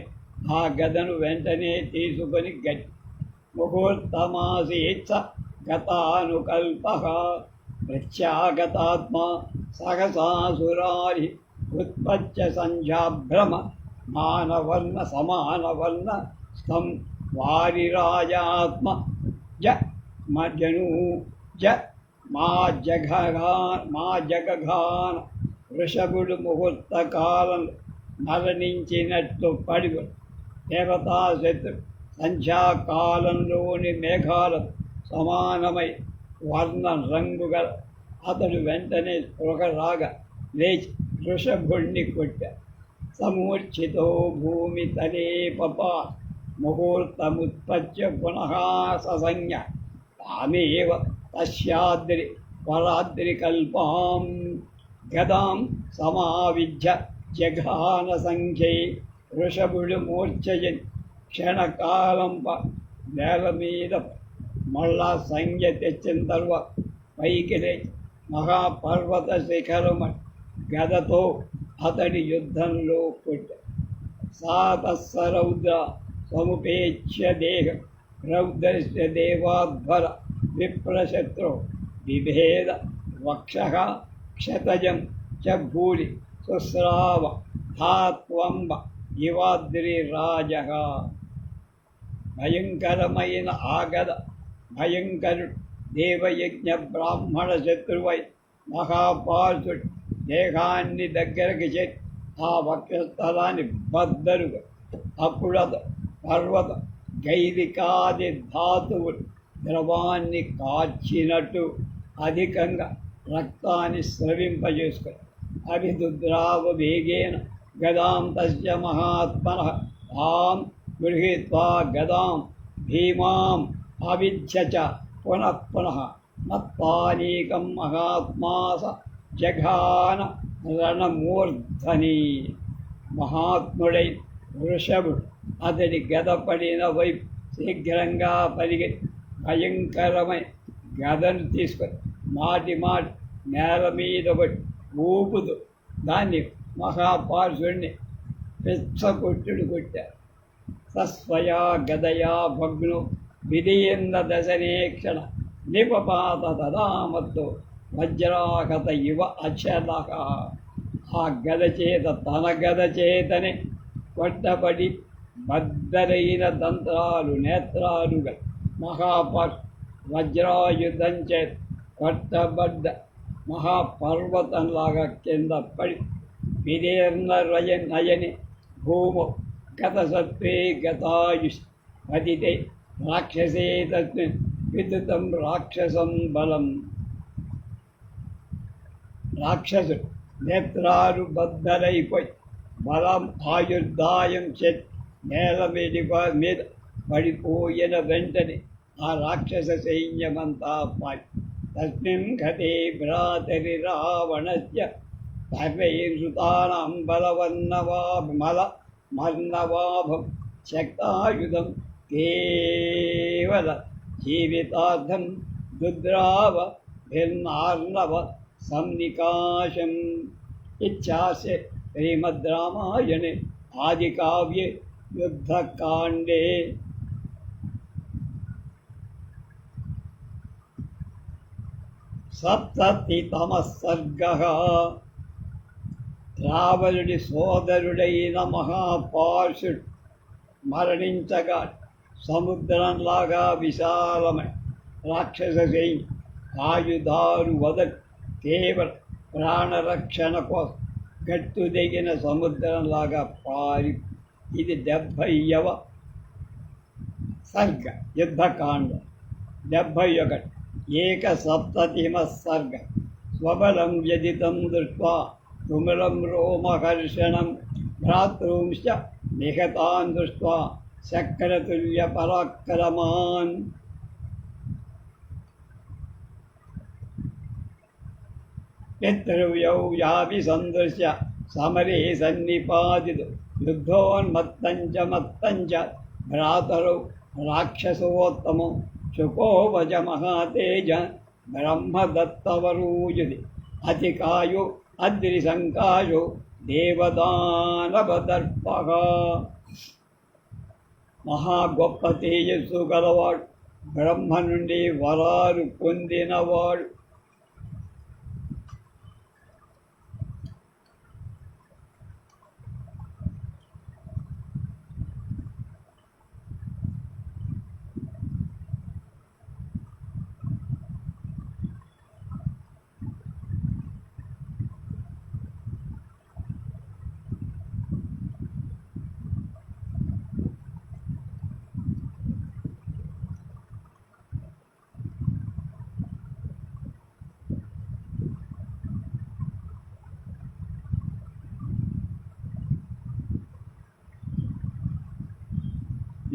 ఆ గదను వెంటనే తీసుకొని గట్టి ముహూర్తమాసీత్స గతానుకల్ప ప్రత్యాగతాత్మా సహసాసురారి ఉత్పత్య సంధ్యాభ్రమ మానవర్ణ సమానవర్ణ స్తం వారిరాజాత్మ జ మజను జ మా జగఘాన వృషభుడు ముహూర్త కాలం మరణించినట్లు పడిగొడు దేవతాశత్రు సంధ్యాకాలంలోని మేఘాలకు సమానమై వర్ణ రంగుగల అతడు వెంటనే స్పృహ రాగా లేచి వృషభుణ్ణి కొట్టాడు. సమూర్ఛితో భూమి తలే పపా ముహూర్తముత్పత్య పునః ససంజ్ఞ తామేవ తస్యాద్రి పరాద్రికల్పాం గదాం సమావిధ్య జఘాన సంఖ్యై వృషభుడు మూర్ఛయన్ క్షణకాలంప నేల మీద మళ్ళా సంఖ్య తెచ్చిన తర్వాత పైకి లేచి మహాపర్వత శిఖరమ గదతో అతడి యుద్ధంలో కొట్టాడు. సాతస్సరౌద్ర సముపేక్ష్య దేహం రౌద్రస్య దేవాధ్వర విప్రశత్రు బిభేద వక్షః క్షతజం చ భూరి సుస్రావ ధాత్వంబ ఇవాద్రిరాజః. భయంకరమైన ఆగద భయంకరుడు దేవయజ్ఞ బ్రాహ్మణ శత్రువై మహాపార్షుడు దేహాన్ని దగ్గరకు చేసి ఆ వక్షస్థలాన్ని బద్దరుగా అప్పుడు పర్వత గైరికాది ధాతువులు ద్రవాన్ని కార్చినట్టు అధికంగా రక్తాన్ని స్రవింపజేసుకొని అభిదుద్రావ వేగేన గదాం తస్య మహాత్మనః తాం గృహీత్వా గదాం భీమాం అవిధ్య చ పునః పునః మత్పానీకం మహాత్మాస జఘాన రణమూర్ధని. మహాత్ముడై వృషభుడు అతడి గదపడిన వైపు శీఘ్రంగా పరిగెత్తి భయంకరమై గదను తీసుకొని మాటి నేల మీద పడి ఊపుతూ దాన్ని మహాపార్షుడిని పిచ్చకొట్టుడు కొట్టారు. సస్వయా గదయా భగ్ను విధీయంద దశనేక్షణ నిపపాత తదామత్తు వజ్రాహత ఇవ అచలః. ఆ గద చేత తన గద చేతనే కొట్టబడి బద్దరైన దంత్రాలు నేత్రాలుగా మహాపర్ వజ్రాయుధం చేత కొట్టబడ్డ మహాపర్వతంలాగా కింద పడి విదీర్ణ నయని భూము గత సత్వే గతాయుష్ పతితే రాక్షసే తస్మిన్ విద్యుతం రాక్షసం బలం. రాక్షసుడు నేత్రాలు బద్దలైపోయి బలం ఆయుర్దాయం చేతి నేల మీద పడిపోయిన వెంటనే ఆ రాక్షస సైన్యమంతా పాయి తస్మిన్ గతే భ్రాతరి రావణస్య సర్వైర్హృతానాం మర్ణవాభం శక్తాయుధం కేవల జీవితార్థం దుద్రావ భిన్నార్ణవ సంనికాశం. ఇచ్ఛాస్య శ్రీమద్ రామాయణే ఆదికావ్యే యుద్ధకాండే. సప్తతితమః సర్గః. రావణుడి సోదరుడైన మహాపార్షుడు మరణించగా సముద్రంలాగా విశాలమై రాక్షస సైన్యం ఆయుధాలు వదలి కేవలం ప్రాణరక్షణ కోసం గట్టు దిగిన సముద్రంలాగా పారి. ఇది 70వ సర్గ యుద్ధకాండ. 71 ఏకసప్తతిమః సర్గ. స్వబలం వ్యదితం దృష్ట్వా తుములం రోమహర్షణం భ్రాతృంశ్చ నిహతాన్ దృష్ట్వా శక్రతుల్య పరాక్రమాన్. పితృవ్యౌ యాపి సందృశ్య సమరే సన్నిపాతితు యుద్ధోన్మత్తంచ మత్తంచ భ్రాతరౌ రాక్షసోత్తమో శుకోవచ మహాతేజ బ్రహ్మదత్తవరూజుది అతికాయో అద్రిసంకాయో దేవదానవదర్పః. మహా గొప్ప తేజస్సు గలవాడు, బ్రహ్మ నుండి వరాలు పొందినవాడు.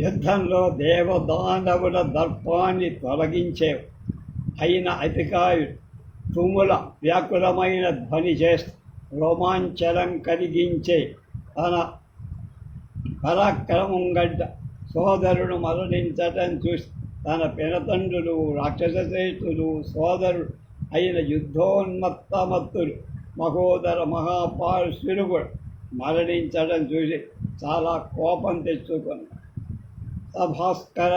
యుద్ధంలో దేవదానవుల దర్పాన్ని తొలగించే అయిన అతికాయుడు తుముల వ్యాకులమైన ధ్వని చేస్తూ రోమాంచనం కలిగించే తన పరాక్రమం గడ్డ సోదరుడు మరణించటం చూసి తన పినతండ్రులు రాక్షసశ్రేష్ఠులు సోదరుడు అయిన యుద్ధోన్మత్తమత్తులు మహోదర మహాపారుషులు కూడా మరణించడం చూసి చాలా కోపం తెచ్చుకున్నాడు. భాస్కర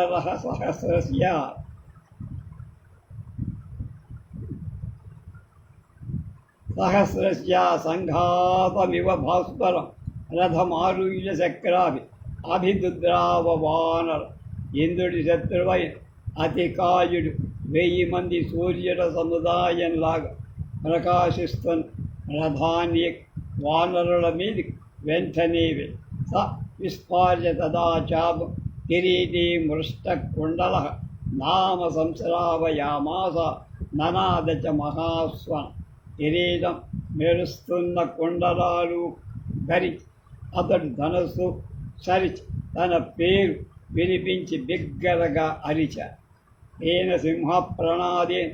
సహస్రస్య సంఘాతమివ భాస్కరం రథమారుహ్య చక్రాభి అభిదుద్రావ వానర. ఇంద్రుడి శత్రువైన అతికాయుడు 1000 మంది సూర్యుల సముదాయంలాగా ప్రకాశిస్తున్న రథాన్ని వానరుల మీది వెంటనే స విస్పార్య తదా చాపం కిరీటీ మృష్టకుండల నామ సంశ్రావయామాస ననాద చ మహాస్వన. కిరీటం మెరుస్తున్న కుండలాలు ధరించి అతడు ధనస్సు సరిచి తన పేరు వినిపించి బిగ్గరగా అరిచాడు. తేన సింహ ప్రణాదేన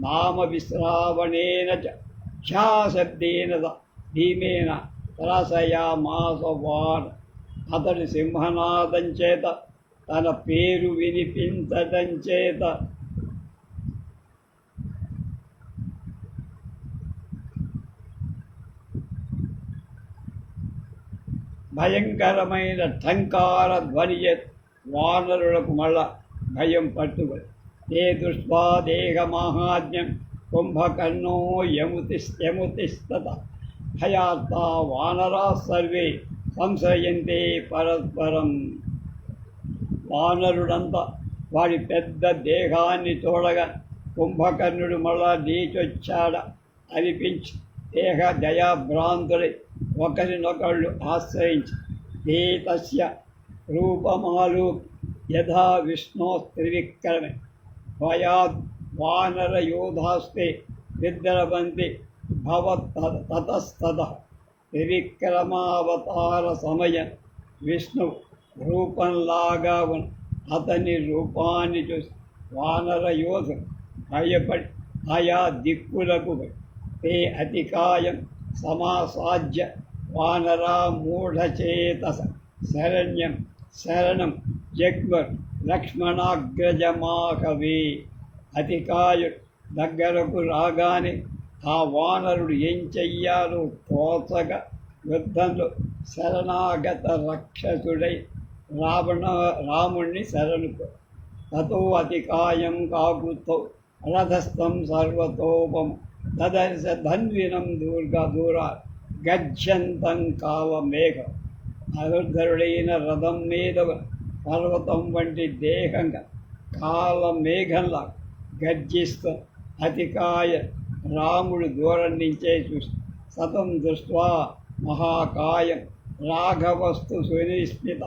నామ విశ్రావణేన చ ఛాశబ్దేన ధీమేన త్రాసయామాస వాన. అతడు సింహనాదం చేత తన పేరు వినిపించటం చేత భయంకరమైన ఠంకార ధ్వని వానరులకు మళ్ళా భయం పట్టుబడి ఏ దృష్ట్వా దేహ మాహాత్మ్యం కుంభకర్ణో యముతిస్తత భయాత్త వానరా సర్వే సంశయంతే పరస్పరం. వానరుడంతా వాడి పెద్ద దేహాన్ని చూడగా కుంభకర్ణుడు మళ్ళా నీచొచ్చాడ అనిపించి దేహ దయాభ్రాంతుడై ఒకరినొకళ్ళు ఆశ్రయించి ఏతస్య రూపమాలు యథా విష్ణో త్రివిక్రమే భయాద్ వానరయోధాస్తే విద్రవంతి భవతస్తతః. త్రివిక్రమావతార సమయం విష్ణు రూపంలాగా ఉన్న అతని రూపాన్ని చూసి వానర యోధులు భయపడి ఆయా దిక్కులకు తే అతికాయం సమాసాధ్య వానరా మూఢచేతస శరణ్యం శరణం జగ్మర్ లక్ష్మణాగ్రజమాకవే. అతికాయుడు దగ్గరకు రాగానే ఆ వానరుడు ఏం చెయ్యాలో తోచగా యుద్ధంలో శరణాగత రక్షసుడై రాముణ్ణి శరణుకో. తతో అతికాయం కాకుతో రథస్థం సర్వతోపం దదర్శ ధన్వినం దూరా గచ్చంతం కాలమేఘం. అరుద్ధరుడైన రథం మీద పర్వతం వంటి దేహంగా కాలమేఘంలా గర్జిస్తూ అతికాయ రాముడు దూరం నుంచే చూసి సతం దృష్ట్వా మహాకాయం రాఘవస్తు సునిష్ఠిత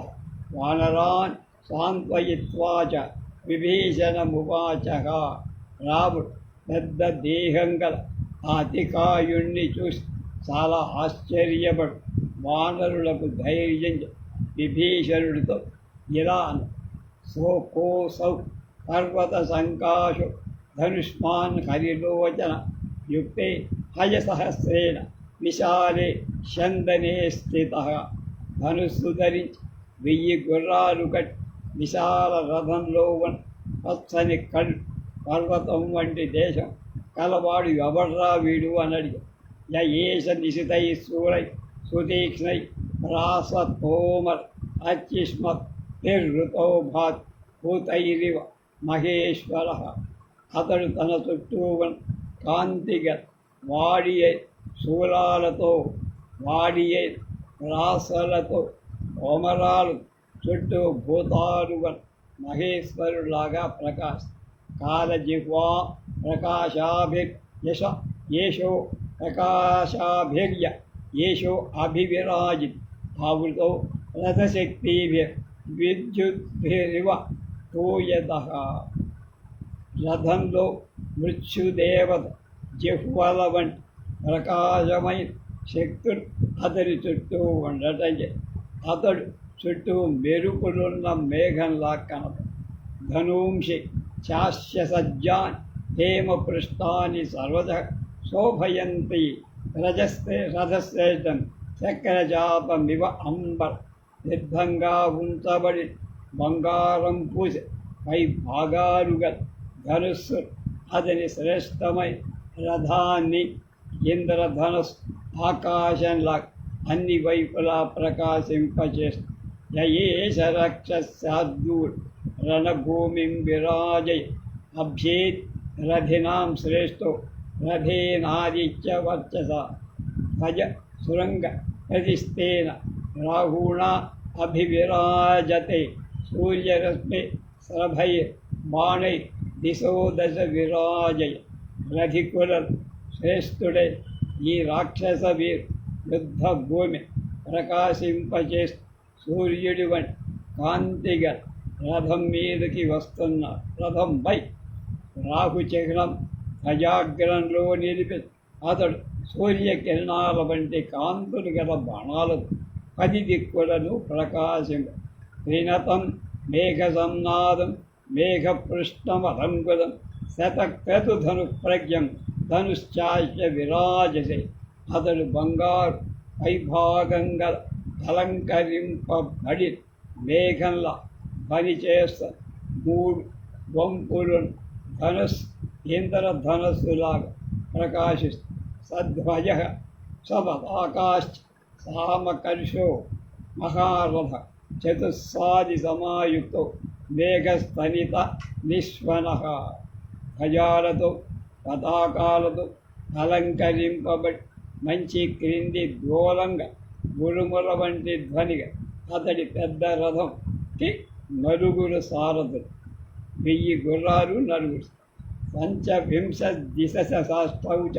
వానరాన్ సాంత్వయిత్వా చ విభీషణమువాచ. రాముడు పెద్ద దేహం గల ఆ అతికాయుణ్ణి చూసి చాలా ఆశ్చర్యపడు వానరులకు ధైర్యం విభీషణుడితో ఇలా అను. సోకోసౌ పర్వత సంకాశో ధనుష్మాన్ హరిలోచన యుక్తే హయసహస్రేణ విశాలే చందనే స్థిత. ధనుస్సు ధరించి 1000 గుర్రాలు కట్టి విశాల రథంలో ఉన్న పచ్చని కళ్ళు పర్వతం వంటి దేశం కలవాడు ఎవర్రా వీడు అని అడిగాడు. ఏష నిశితై సూరై సుతీక్ష్ణై రాసతోమర్ అత్యుష్మత్ నిర్వృతో భాత్ భూతైరివ మహేశ్వర. అతడు తన చుట్టూ ఉన్న కాంతిగా వాడియై శూలాలతో వాడియై రాసలతో ఓమరాలు చుట్టూ భూతాలుగా మహేశ్వరులాగా కాలజిహ్వా ప్రకాశాభిర్యశ ఏషో ప్రకాశాభిర్య ఏషో అభివిరాజి ఆవృతో రథశక్తిభిర్విద్యుద్భిరివ తూయతః. రథంలో మృత్యుదేవత జిహ్వల వంటి ప్రకాశమైన శక్తులు అతడి చుట్టూ ఉండటంచే అతడు చుట్టూ మెరుపులున్న మేఘంలా కనపడు. ధనూంషి చాస్యసజ్జాన్ హేమపృష్ఠాని సర్వద శోభయంతి రథశ్రేష్టం చక్రజాపమివ అంబర్. నిర్భంగా ఉంచబడి బంగారం పూసి పై భాగాలుగా ధనుస్సు అతని శ్రేష్టమై రథాన్ని ఇంద్రధనుస్సు ఆకాశంలా అన్ని వైపులా ప్రకాశింపచేస్తూ యయేష రక్షసార్దూర్ రణభూమిం విరాజయ అభ్యేత్ రథినాం శ్రేష్టో రథేనాదిత్య వర్చస. భజ సురంగ ప్రతిస్థేన రాహుణా అభివిరాజతే సూర్యరశ్మి సభై బాణై దిశో దశ విరాజయ. రథికుల శ్రేష్ఠుడై ఈ రాక్షస వీరు యుద్ధ భూమి ప్రకాశింపచేస్తూ సూర్యుడి వంటి కాంతిగా రథం మీదకి వస్తున్నారు. రథంపై రాహుచిహ్నం గజాగ్రంలో నిలిపి అతడు సూర్యకిరణాల వంటి కాంతులు గల బాణాలతో 10 దిక్కులను ప్రకాశింప. త్రినతం మేఘ సంనాదం మేఘపృష్ఠమలంకులం శతక్రతుధను ప్రజ్ఞం ధనుశ్చాస్య విరాజసే. అతడు బంగారు వైభాగంగా అలంకరింపబడి మేఘంలా పనిచేస్త 3 వంపులను ధనుస్ ఇంద్రధనస్సులాగా ప్రకాశిస్తూ సధ్వజ సపతాకాశ్చ సామకర్షో మహారథ చతుస్సాది సమాయుక్తో మేఘస్తనిత నిశ్వన. గజాలతో పతాకాలతో అలంకరింపబడి మంచి క్రింది దూలంగా గురుముల వంటి ధ్వనిగా అతడి పెద్ద రథంకి 9 సారథులు 1000 గుర్రాలు 4 పంచవింశ దిశసాష్టౌచ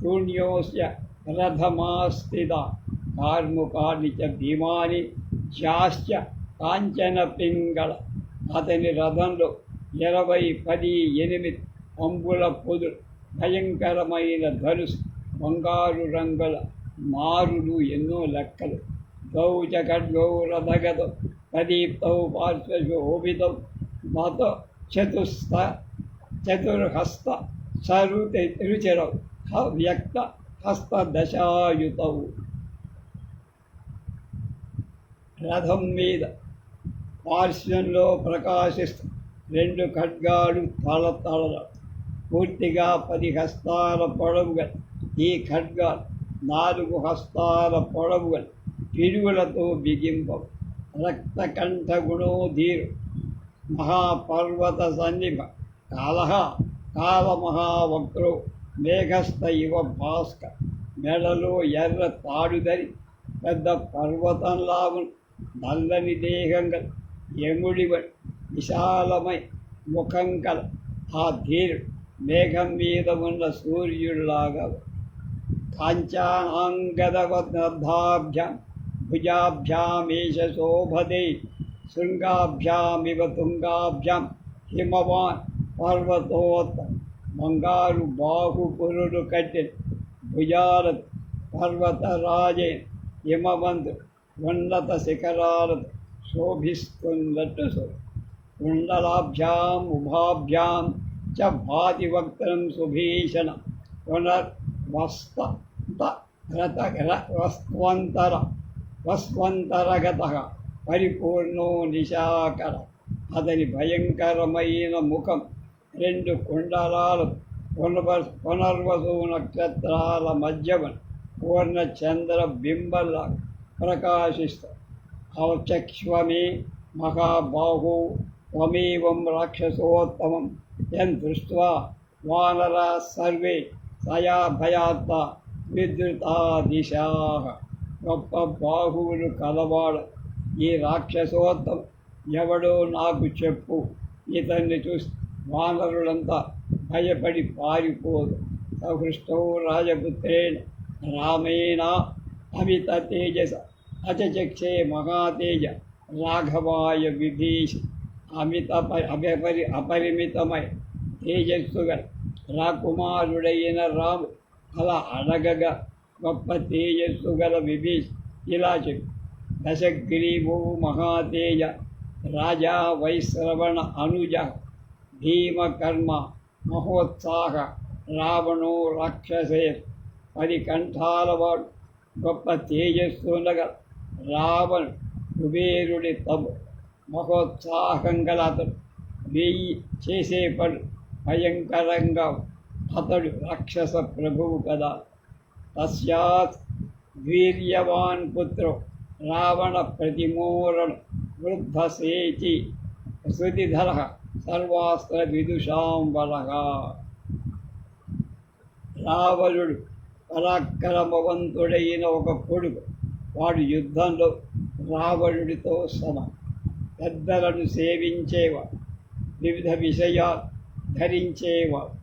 శూన్యోస్య రథమాస్థిత కార్ముకాని చ భీమాని జాశ్చ కాంచన పింగళ. అతని రథంలో 20 10 8 అంబుల పొదులు భయంకరమైన ధనుసు బంగారు రంగుల మారులు ఎన్నో లెక్కలు. గౌచ ఖడ్గౌ రథగతో ప్రదీప్తౌ పార్శ్వశోభితౌ మత చతుర్హస్త సరుచిరౌ వ్యక్త హస్తదశాయుతౌ. రథం మీద పార్శ్వంలో ప్రకాశిస్తూ 2 ఖడ్గాలు తళతళ పూర్తిగా 10 హస్తాల పొడవుగా ఈ ఖడ్గాలు 4 హస్తాల పొడవుగా పిడుగులతో బిగింపవు. రక్తకంఠ గుణోధీరు మహాపర్వత సన్నిభ కాలహ కాలమహావక్రో మేఘస్థ ఇవ భాస్క. మెడలో ఎర్ర తాడుదరి పెద్ద పర్వతంలా నల్లని దేహంగా యముడి విశాలమై ముఖం కల ఆ ధీరుడు మేఘం మీద ఉన్న సూర్యుడిలాగా కాంచానాంగదవద్భాభ్యాం భుజాభ్యామేష శోభతే శృంగాభ్యామివ తుంగాభ్యాం హిమవాన్ పర్వతోత్త. బంగారు బాహుపురుడు కట్టిన భుజాల పర్వతరాజే హిమవంతుడు ఉన్నత శిఖరాలతో శోభిస్తున్నట్టు కుండలాభ్యాం ఉభాభ్యాం చ భాతి వక్త్రం సుభీషణ వస్వంతరగత పరిపూర్ణో నిశాకర. అతని భయంకరమైన ముఖం రెండు కుండలాలు పునర్వసు నక్షత్రాల మధ్యమ పూర్ణ చంద్ర బింబల్లా ప్రకాశిస్తాయి. అవచక్ష్వమే మహాబాహు త్వమేవం రాక్షసోత్తమం యన్ దృష్ట్వా వానరా సర్వే సయా భయాత్త విద్రుతా దిశాః. గొప్ప బాహువులు కలవాడు ఈ రాక్షసోత్తమం ఎవడో నాకు చెప్పు. ఇతన్ని చూసి వానరులంతా భయపడి పారిపోదు. సహృష్టౌ రాజపుత్రేణ రామేణ అమిత తేజస అచచక్షే మహాతేజ రాఘవాయ విభీషి. అపరిమితమై తేజస్సు గల రాకుమారుడైన రాము అలా అడగగా గొప్ప తేజస్సు గల విభీషి ఇలా చెప్పి, దశగ్రీవో మహాతేజ రాజా వైశ్రవణ అనుజ భీమకర్మ మహోత్సాహ రావణో రాక్షసే. 10 కంఠాల వాడు గొప్ప తేజస్సు ఉండగా రావణు కుబేరుడి తబు మహోత్సాహం గల అతడు 1000 చేసే పడు భయంకరంగా. అతడు రాక్షస ప్రభువు కదా. తస్యాత్ వీర్యవాన్ పుత్రో రావణ ప్రతిమూలన వృద్ధసేచి శృతిధర సర్వాస్త్ర విదుషాం బలః. రావణుడు పరాక్రమవంతుడైన ఒక కొడుకు. వాడు యుద్ధంలో రావణుడితో సమానం. పెద్దలను సేవించేవాడు, వివిధ విషయాలు ధరించేవాడు,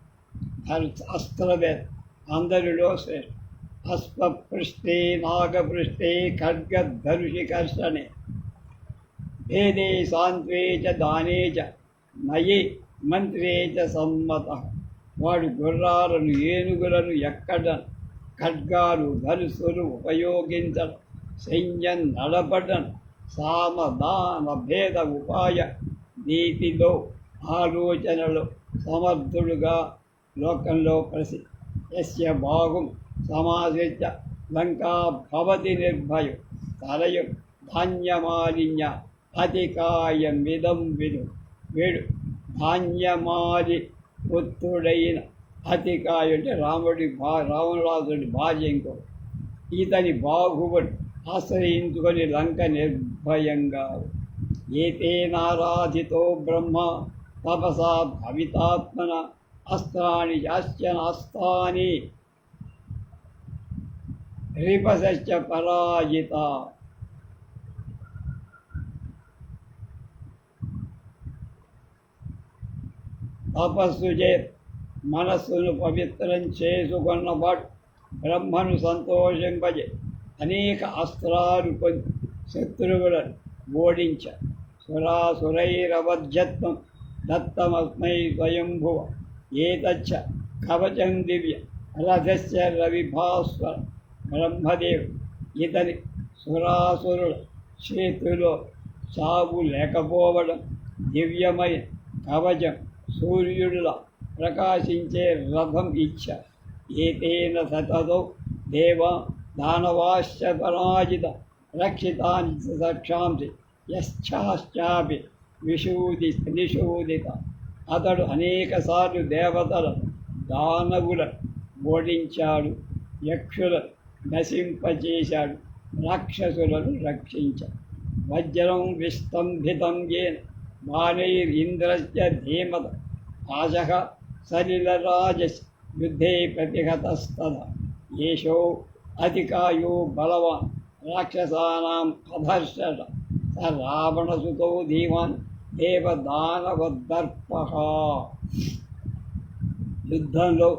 అస్త్రవేత్త, అందరిలో శ్రేష్ఠ. అశ్వపృష్ఠే నాగపృష్ఠే ఖడ్గధనుషికర్షణే భేదే సాంత్వే చ దానే చ మయి మంత్రే చ సమ్మతః. వాడు గుర్రాలను ఏనుగులను ఎక్కడం, ఖడ్గాలు ధనుసులు ఉపయోగించడం, సైన్యం నడపడం, సామదాన భేద ఉపాయ నీతిలో ఆలోచనలో సమర్థుడుగా లోకంలో ప్రసిద్ధి. యస్య బాహుం సమాశ్రిత్య లంకా భవతి నిర్భయం తలయం ధాన్యమాలిన్య అతికాయమిదం విదు. వీడు ధాన్యమాలి పుత్రుడైన అతికాయ అంటే రావణరాజుడి భార్య ఇంకో. ఇతని బాహువుడు ఆశ్రయించుకొని లంక నిర్భయంగా. ఏతేనారాధితో బ్రహ్మ తపసా భవితాత్మన అస్త్రాణి యాశ్చనాస్తాని రిపసశ్చ పరాజిత. తపస్సు చే మనస్సును పవిత్రం చేసుకున్నవాడు బ్రహ్మను సంతోషింపజే అనేక అస్త్రాలు పొంది శత్రువులను ఓడించారు. సురాసురైరవధ్యత్వం దత్తమస్మై స్వయంభువ ఏతచ్చ కవచం దివ్య రథస్య రవిభాస్వర. బ్రహ్మదేవుడు ఇతని సురాసురుల చేతిలో సాగు లేకపోవడం, దివ్యమైన కవచం సూర్యుడిలా ప్రకాశించే రథం ఇచ్చారు. ఏతేన సతతో దేవ దానవాశ్చ పరాజిత రక్షితాని సక్షాంసి యశ్చాశ్చాపి నిషూదిత. అతడు అనేకసార్లు దేవతలను దానవులను ఓడించాడు, యక్షులను నశింపచేశాడు, రాక్షసులను రక్షించాడు. వజ్రం విస్తంభితం ఏన బాణైరింద్రస్య ధీమత ఆశః సలిలరాజస్ యుద్ధే ప్రతిహతస్తద. ఏషో అతికాయో బలవాన్ రాక్షసానాం అధర్షట. స రావణసుతో ధీమాన్ దేవదానవదర్పః. యుద్ధంలో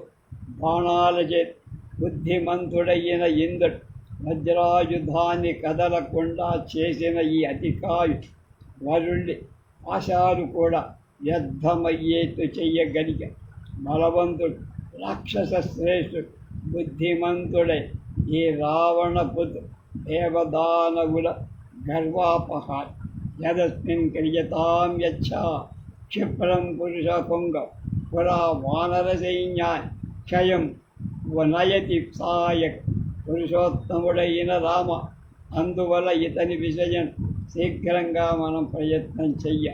బాణాలచే బుద్ధిమంతుడైన ఇంద్రుడు వజ్రాయుధాన్ని కదలకుండా చేసిన ఈ అతికాయు వరుణ్ణి పాశాలు కూడా వ్యర్థమయ్యేట్టు చెయ్యగలిగా బలవంతుడు, రాక్షస శ్రేష్ఠుడు, బుద్ధిమంతుడై ఈ రావణ పుత్రుడు దేవదానవుల గర్వాపహార్ యదస్మిన్ క్రియతాం యచ్చా క్షిప్రం పురుష పొంగ పురా వానర సైన్యాన్ క్షయం నయతి సాయక్ పురుషోత్తముడైన రామ. అందువల్ల ఇతని విషయం శీఘ్రంగా మనం ప్రయత్నం చెయ్య.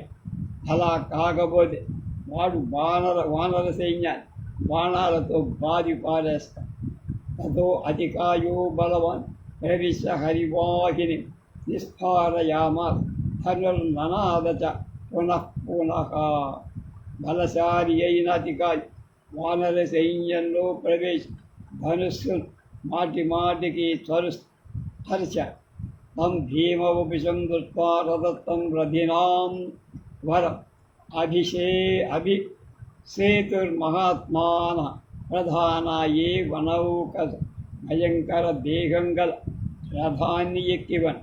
అలా కాకపోతే వాడు వానర సైన్యాన్ని బాణాలతో బాధి పారేస్తాం. తతో అతికాయో బలవాన్ ప్రవిశ్య హరివాహిని నిస్ఫారయామాస్ ధనుర్ననాద చ పునః పునః. బలశాలి అయిన అతికాయు వానర సైన్యంలో ప్రవేశి ధనుస్సు మాటి మాటికి స్పర్శ తం భీమవపిశం దృష్ట్వా రదత్తం రథినాం వరం అభిసేతుర్మహాత్మాన ప్రధానాయే వనౌక భయంకర దేహం గల రథాన్ని ఎక్కివన్.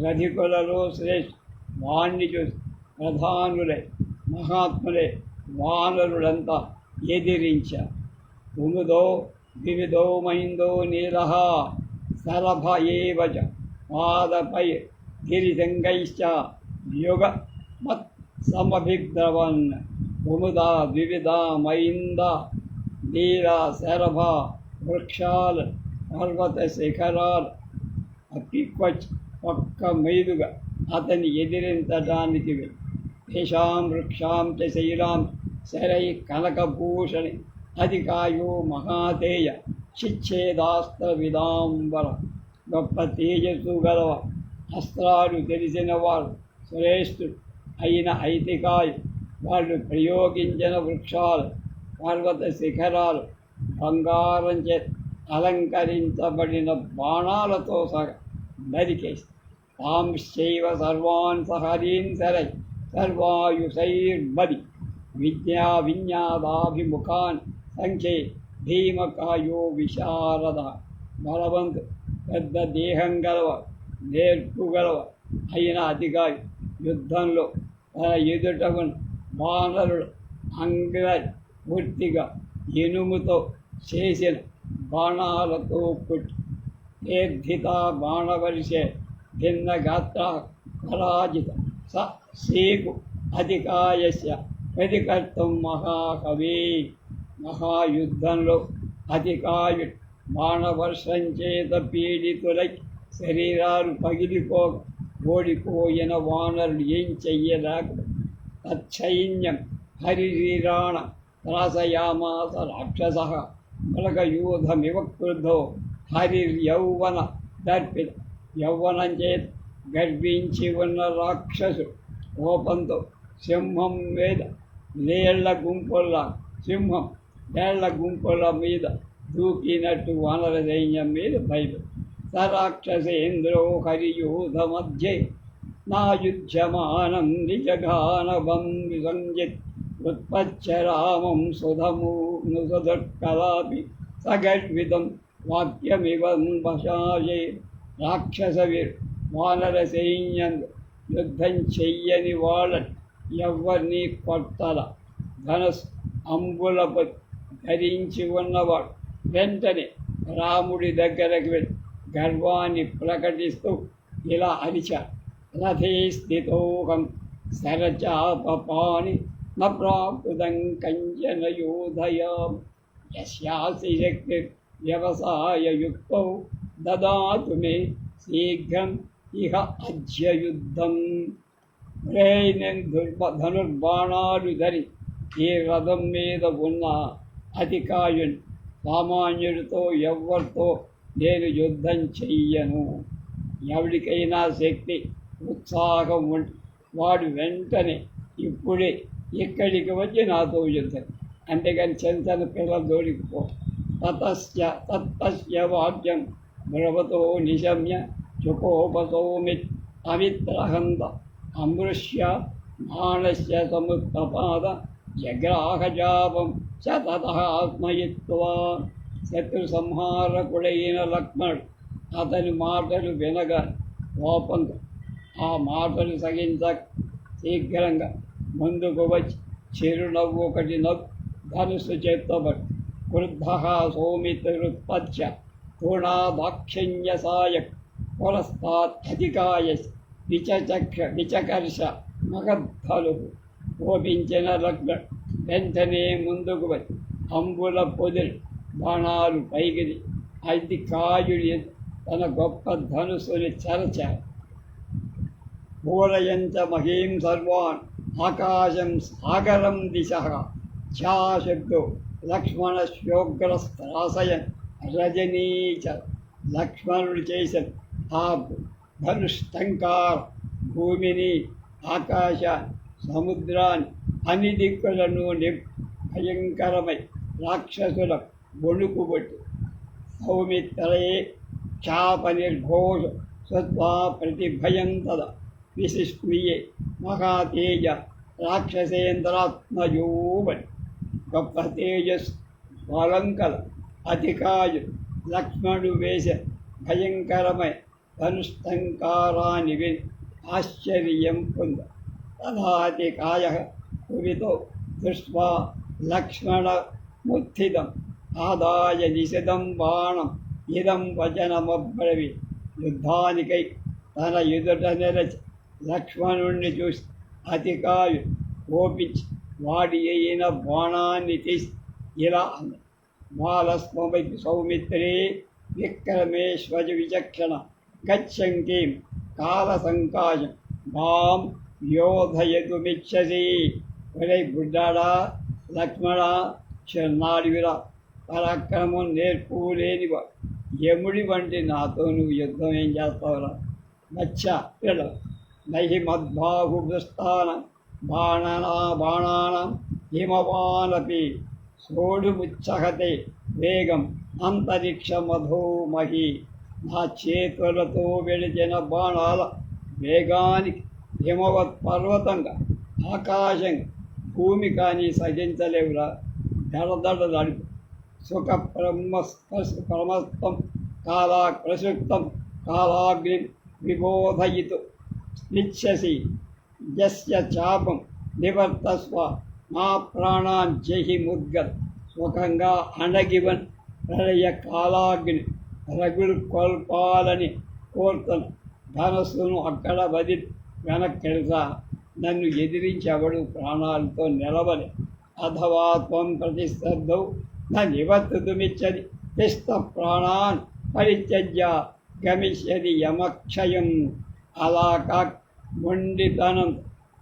రథికులలో శ్రేష్ఠ వాణ్ణి చూసి ప్రధానులై మహాత్ములై వానరులంతా ఎదిరించారు. కుముదో వివిధో మహిందో నీలః సరభ ఏవ చ పాదపై గిరిశంగైశ్చ యుగ మత్ సమభిద్రవన్. కుముద వివిధ మహింద నీల శరభ వృక్షాలు పర్వత శిఖరాలు అతిక్వచ్ ఒక్క మైదుగా అతన్ని ఎదిరించడానికి తేషాం వృక్షాం చ శైలాం శరై కనకభూషణి అధికాయో మహాతేజ శిచ్ఛేదాస్త్ర విదాంబర. గొప్ప తేజస్సు గలవ అస్త్రాలు తెలిసిన వారు శ్రేష్ఠుడు అయిన ఐతికాయు. వాళ్ళు ప్రయోగించిన వృక్షాలు పర్వత శిఖరాలు బంగారం చే అలంకరించబడిన బాణాలతో సహా నరికేసి తాంశ్చైవ సర్వాన్ సహరీన్ శరై సర్వాయుషైర్మది విద్యా విజ్ఞాదాభిముఖాన్ సంఖ్యే భీమకాయో విశారద. బలవంతు పెద్ద దేహం గలవ నేర్పు గలవ అయిన అతికాయు యుద్ధంలో తన ఎదుటగున వానరుడు అంగ్ర పూర్తిగా ఇనుముతో చేసిన బాణాలతో పుట్టి నిర్ధిత బాణవర్షే భిన్న గాత్ర పరాజిత స శీకు అతికాయస్య ప్రతికర్తం మహాకవి. మహాయుద్ధంలో అతికాయు బాణవర్షం చేత పీడితులై శరీరాలు ఓడిపోయిన వానరుడు ఏం చెయ్యలేక తచ్చైన్యం హరిరీరాణ త్రాసయామాస రాక్షస. మృగయూధమివ క్రుద్ధో హరిర్యౌవన దర్పిత. యౌవనం చేత గర్వించి ఉన్న రాక్షసు కోపంతో సింహం మీద సింహం లేళ్ల గుంపుల మీద దూకినట్టు వానర సైన్యం మీద బయలు. సరాక్షసేంద్రో హరియూధ మధ్యే నాయుధ్యమానం నిజఘానవం విసంజిత్ ఉత్పచ్చ రామం సుధమునుసదక్కలాపి సగర్వితం వాక్యమివం వశాయే. రాక్షసవీరు వానర సైన్యంలో యుద్ధం చెయ్యని వాళ్ళని ఎవరిని కొట్టల. ధనస్సు అంబులపై ధరించి ఉన్నవాడు వెంటనే రాముడి దగ్గరకు వెళ్ళి గర్వాన్ని ప్రకటిస్తూ ఇలా అరిచాడు. రథే స్థితోహం శరచాపపాని న ప్రాకృతం కంచన యోధయాం. యస్యాసి శక్తి వ్యవసాయయుక్తౌ దదాతు మే శీఘ్రం ఇహ అద్య యుద్ధం. నేను ధనుర్బాణాలు ధరి ఈ రథం మీద ఉన్న అతికాయుని సామాన్యుడితో ఎవరితో నేను యుద్ధం చెయ్యను. ఎవరికైనా శక్తి ఉత్సాహం ఉంటే వాడు వెంటనే ఇప్పుడే ఇక్కడికి వచ్చి నాతో యుద్ధం. అంతేగాని చిన్న పిల్లలు దోడికిపో. తతస్య వాక్యం బ్రవతో నిశమ్య చుకోపసౌమిత్ అమిత్రహంత అమృష్య మానస్య సముత్పాద జగ్రాహజాపం శతతః ఆత్మయిత్వా. శత్రు సంహారకుడైన లక్ష్మణుడు అతని మాటలు వినగా కోపంతో ఆ మాటలు సగించక శీఘ్రంగా ముందుకు వచ్చి చిరునవ్వు ఒకటి నవ్వు ధనుస్సు చేత్తబడి క్రుద్ధ సౌమిత్రుత్పత్య తృణాదాక్షిణ్య సాయక్ పురస్తాత్ అధికాయ విచకర్ష మగద్ధలు కోపించిన లగ్న వెంటనే ముందుకు వచ్చి అంబుల పొదిరి బాణాలు పైగిరి అధికాయుడి తన గొప్ప ధనుసుని చెరచారు. పూరయంచ మహీం సర్వాన్ ఆకాశం సాగరం దిశ ఛాశబ్దో లక్ష్మణశ్యోగ్రస్త్రాసయన్ రజనీచ లక్ష్మణుడు చేసిన ఆ ధనుష్టంకార భూమిని, ఆకాశ, సముద్రాన్ని, అన్ని దిక్కులను భయంకరమై రాక్షసుల వణుకుబట్టి సౌమిత్రయే చాప నిర్ఘోష స్వత్వా ప్రతిభయం తద విశిష్మీయే మహాతేజ రాక్షసేంద్రాత్మయోబడి గొప్ప తేజస్ బలంకల అధికాయు లక్ష్మణుడు వేసే భయంకరమై ధనుష్టంకారాన్ని విని ఆశ్చర్యం పొంద తదాతికాయ కువితో దృష్ట్వా లక్ష్మణముత్థితం ఆదాయ నిశితం బాణం ఇదం వచనమబ్రవి యుద్ధానికై తన ఎదుట నిలచి లక్ష్మణుణ్ణి చూసి అతికాయు కోపించి వాడి అయిన బాణాన్ని తీసి ఇలా అంది. బాలస్మై సౌమిత్రే విక్రమేశ్వజ విచక్షణ గచ్చంకీం కాలసంకాశం మాం యోధయతుమిచ్చసి. ఒరే బుడ్డాడా, లక్ష్మణ, చిన్నాడివిరా, పరాక్రమం నేర్పు లేనివా, యముడి వంటి నాతో నువ్వు యుద్ధం ఏం చేస్తావురా? మచ్చ పిల్ల నహి మద్బాహుస్థాన బాణానాం హిమవానపి సోడుముచ్చహతే వేగం అంతరిక్షమధోమహి. నా చేతులతో వెళిచిన బాణాల వేగానికి హిమవత్ పర్వతంగా, ఆకాశంగా, భూమి కానీ సహించలేవురా. దడదడ నడుపు సుఖ ప్రమస్తం కాలా ప్రసుప్తం కాలాగ్ని విబోధయితు నిచ్చసి యస్య చాపం నివర్తస్వ మా ప్రాణాన్ జహి ముద్గల్. సుఖంగా అణగివన్ ప్రళయ కాలాగ్ని రగులు కొల్పాలని కోరుతున్న ధనస్సును అక్కడ వదిలి వెనక్కెళ్తా. నన్ను ఎదిరించేవాడు ప్రాణాలతో నిలవలే. అథవా త్వం ప్రతిశ్రద్ధౌ న నివర్తుమిచ్చది తిష్ట ప్రాణాన్ పరిత్యజ్య గమిష్యది యమక్షయం. అలా మొండితనం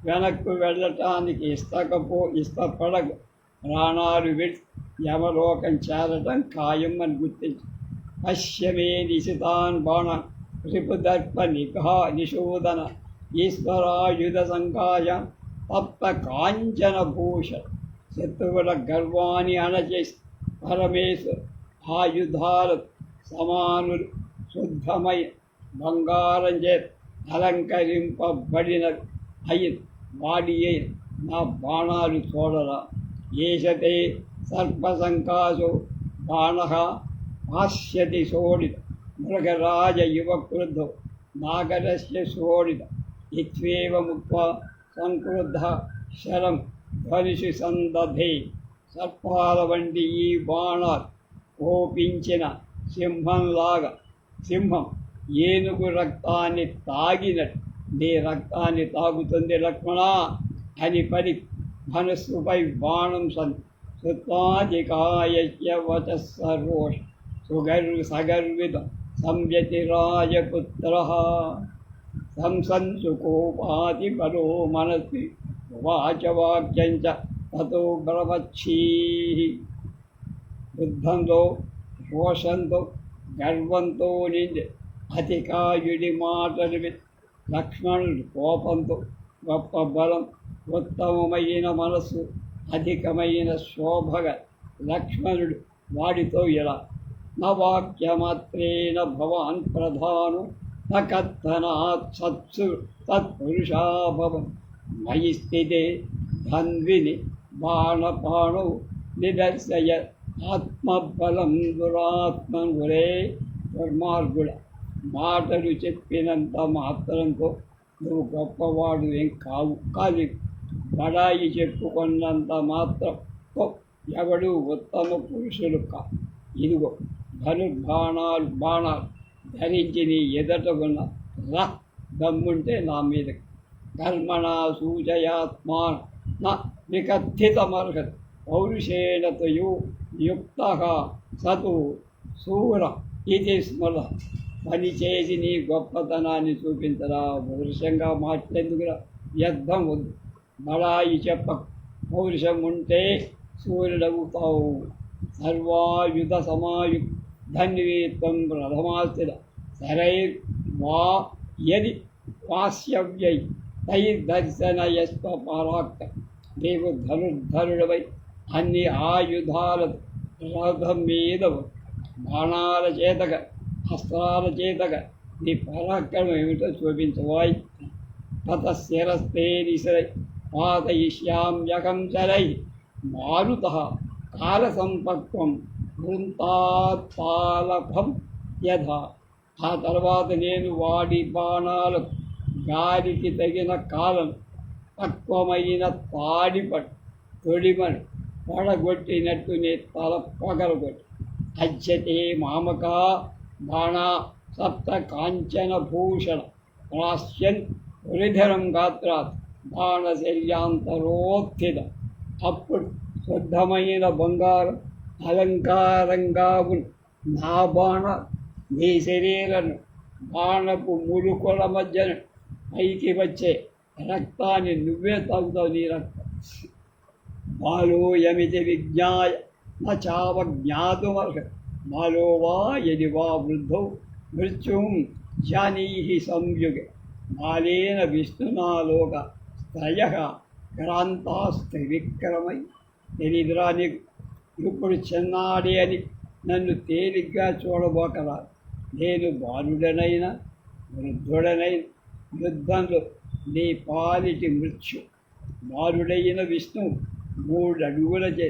వెనక్కు వెళ్ళటానికి ఇష్టపడకు. ప్రాణాలు విడి యమలోకం చేరటం ఖాయం అని గుర్తించు. పశ్యమే నిశితాన్ బాణ రిపుదర్ప నిశోధన ఈశ్వరాయుధ సంకాయ తప్త కాంచన భూష. శత్రువుల గర్వాన్ని అణచేసి పరమేశ్వర ఆయుధాల సమానులు శుద్ధమై బంగారం చేత అలంకరింపబడిన అయి వాడి నా బాణాలు చూడరా. ఏషతే సర్పసంకాశో బాణ భాష్యతి శోడిత మృగరాజ యువక్రుద్ధో నాగరస్య శోడిత. ఇత్వేవ ముక్త్వా సంక్రుద్ధ శరం ధ్వనిషి సందధే. సర్పాల వంటి ఈ బాణాలు కోపించిన సింహం ఏనుగు రక్తాన్ని తాగినట్టు నీ రక్తాన్ని తాగుతుంది లక్ష్మణ అని పడి ధనుస్సుపై బాణం సుత్వాధికాయ వచ సర్వోష సగర్విత సంవ్యతిరాజపుత్ర సంసంసుకోపాతి బలో మనసి వాచవాక్యంచ తతో బ్రవచ్చీ. యుద్ధంతో, రోషంతో, గర్వంతో నిండి అతికాయుడి మాటలు లక్ష్మణుడి కోపంతో గొప్ప బలం, ఉత్తమమైన మనస్సు, అధికమైన శోభగా లక్ష్మణుడు వాడితో ఇలా నవాక్యమాత్రేణ భవాన్ ప్రధాను నకథనాత్ సత్సు తత్పురుషాభవం మయి స్థితే ధన్విని బాణపాణౌ నిదర్శయ ఆత్మబలం దురాత్మనురే. దుర్మార్గుడ, మాటలు చెప్పినంత మాత్రంతో నువ్వు గొప్పవాడు ఏం కాదు. బడాయి చెప్పుకున్నంత మాత్రంతో ఎవడు ఉత్తమ పురుషులు ఇదిగో బాణాలు ధరించి నీ ఎదటకున్న రా దమ్ముంటే నా మీద కర్మణ సూచయాత్మాన వికథితమర్హత్ పౌరుషేణ తయు యుక్త సతు శూర ఇది స్మర పని చేసి నీ గొప్పతనాన్ని చూపించరా, పౌరుషంగా మాట్లాడేందుకురా, వ్యర్థం వద్దు, బడాయి చెప్ప. పౌరుషం ఉంటే సూర్యుడవుతావు. సర్వాయుధ సమాయుక్ ధన్వీత్వం ప్రథమాస్థిత శరైర్ వా యది వాస్యవ్యై తైర్దర్శనయస్వ పరాక్త. నీవు ధనుర్ధరుడవై అన్ని ఆయుధాల రథం మీద బాణాల చేతగా అస్త్రాల చేతగా నీ పరాక్రమం ఏమిటో చూపించవాయి. తత శిరస్తే నిశరై పాతయిష్యామ్యకం శరై మారుత కాల సంపక్వం వృంతాత్పాలభం యథా. ఆ తర్వాత నేను వాడి బాణాలకు గాలికి తగిన కాలం పక్వమైన తొడిమని పడగొట్టినట్టు నీ తల పగలగొట్టి. అజ్యతే మామక బాణ సప్త కాంచన భూషణ ప్రాశ్యన్ హృదరం గాత్రాత్ బాణశల్యాంతరోత్థిత. అప్పుడు శుద్ధమైన బంగారం అలంకారంగా ఉన్న నా బాణ నీ శరీరను బాణపు ములుకొల మధ్యన పైకి వచ్చే రక్తాన్ని నువ్వే తాగుతావు. నీ రక్తం బాలోయమితి విజ్ఞాయ నావజ్ఞాతుమర్హ బాలో వా యది వా వృద్ధౌ మృత్యుం జానీహి సంయుగే బాలేన విష్ణునాలోక త్రయ క్రాంతాస్త్రివిక్రమై. తెలియదురా నీకు, ఇప్పుడు చిన్నాడే అని నన్ను తేలిగ్గా చూడబోకరా. నేను బాలుడనైనా వృద్ధుడనైనా యుద్ధంలో నీ పాలిటి మృత్యు. బాలుడైన విష్ణు 3 అడుగుల చే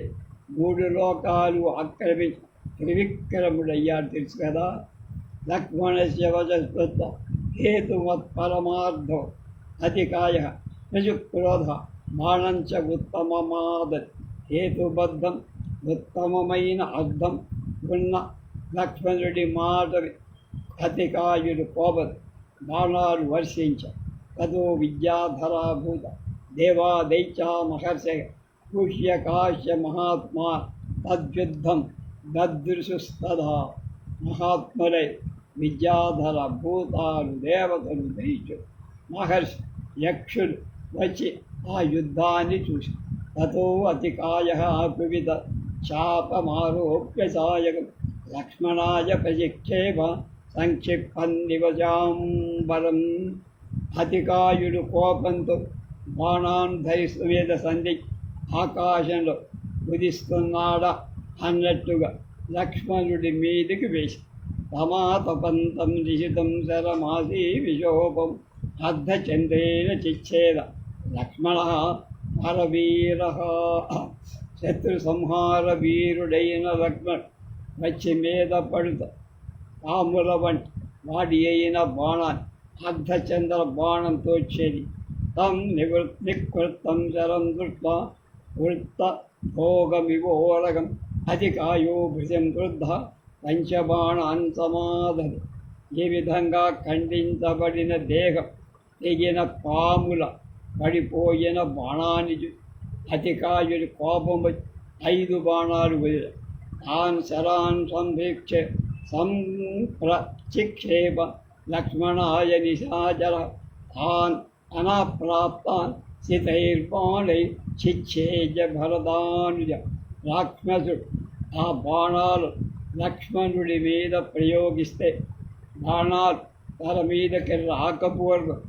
3 లోకాలు ఆక్రమించి త్రివిక్రముడయ్యాడు, తెలుసు కదా. లక్ష్మణస్య వచస్పత్త హేతుమత్ పరమార్థం అతికాయ రజుక్రోధ బాణంచ ఉత్తమమాదత్. హేతుబద్ధం ఉత్తమమైన అర్థం ఉన్న లక్ష్మణుడి మాటవి అతికాయుడు కోపదు బాణాలు వర్షించ. తదో విద్యాధరాభూత దేవాదైత్యా మహర్ష పుష్యకాశ్య మహాత్మా తద్యుద్ధం దదృశుస్తదా. మహాత్ములై విద్యాధర భూతాలు దేవతలు దైత్యులు మహర్షి యక్షులు వచ్చి ఆ యుద్ధాన్ని చూసి తతో అతికాయ వివిధ శాపమారోప్య సాయకం లక్ష్మణాయ ప్రశిక్షేమ సంక్షిప్పన్నివజాంబరం. అతికాయుడు కోపంతో బాణాన్ని ధరిస్తువేద సంధి ఆకాశంలో ఉదిస్తున్నాడా అన్నట్టుగా లక్ష్మణుడి మీదికి వేసి తమాతపంతం నిశితం శరమాసీ విశోపం అర్ధచంద్రేణ చిచ్ఛేద లక్ష్మణ పరవీర. శత్రు సంహార వీరుడైన లక్ష్మణ్ వచ్చి మీద పడుత పాముల వంటి వాడి అయిన బాణాన్ని అర్ధచంద్ర బాణంతో చేరి తం నికృత్తం శరం దృష్ట్వా వృత్త భోగమివోరగం అధికాయో భృజం క్రుద్ధ పంచబాణాన్ సమాధి. ఈ విధంగా ఖండించబడిన దేహం తెగిన పాముల పడిపోయిన బాణాన్ని అతికాయుడి కోపం 5 బాణాలు వదిలి తాన్ శరాన్ సంభీక్షే సంప్రచిక్షేప లక్ష్మణాయ నిశాచర తాన్ అనాప్రాప్తాన్ సితైర్బాణై చిచ్ఛేజ భరదానుజ. రాక్షసుడు ఆ బాణాలు లక్ష్మణుడి మీద ప్రయోగిస్తే బాణాలు తల మీదకి రాకపోవడం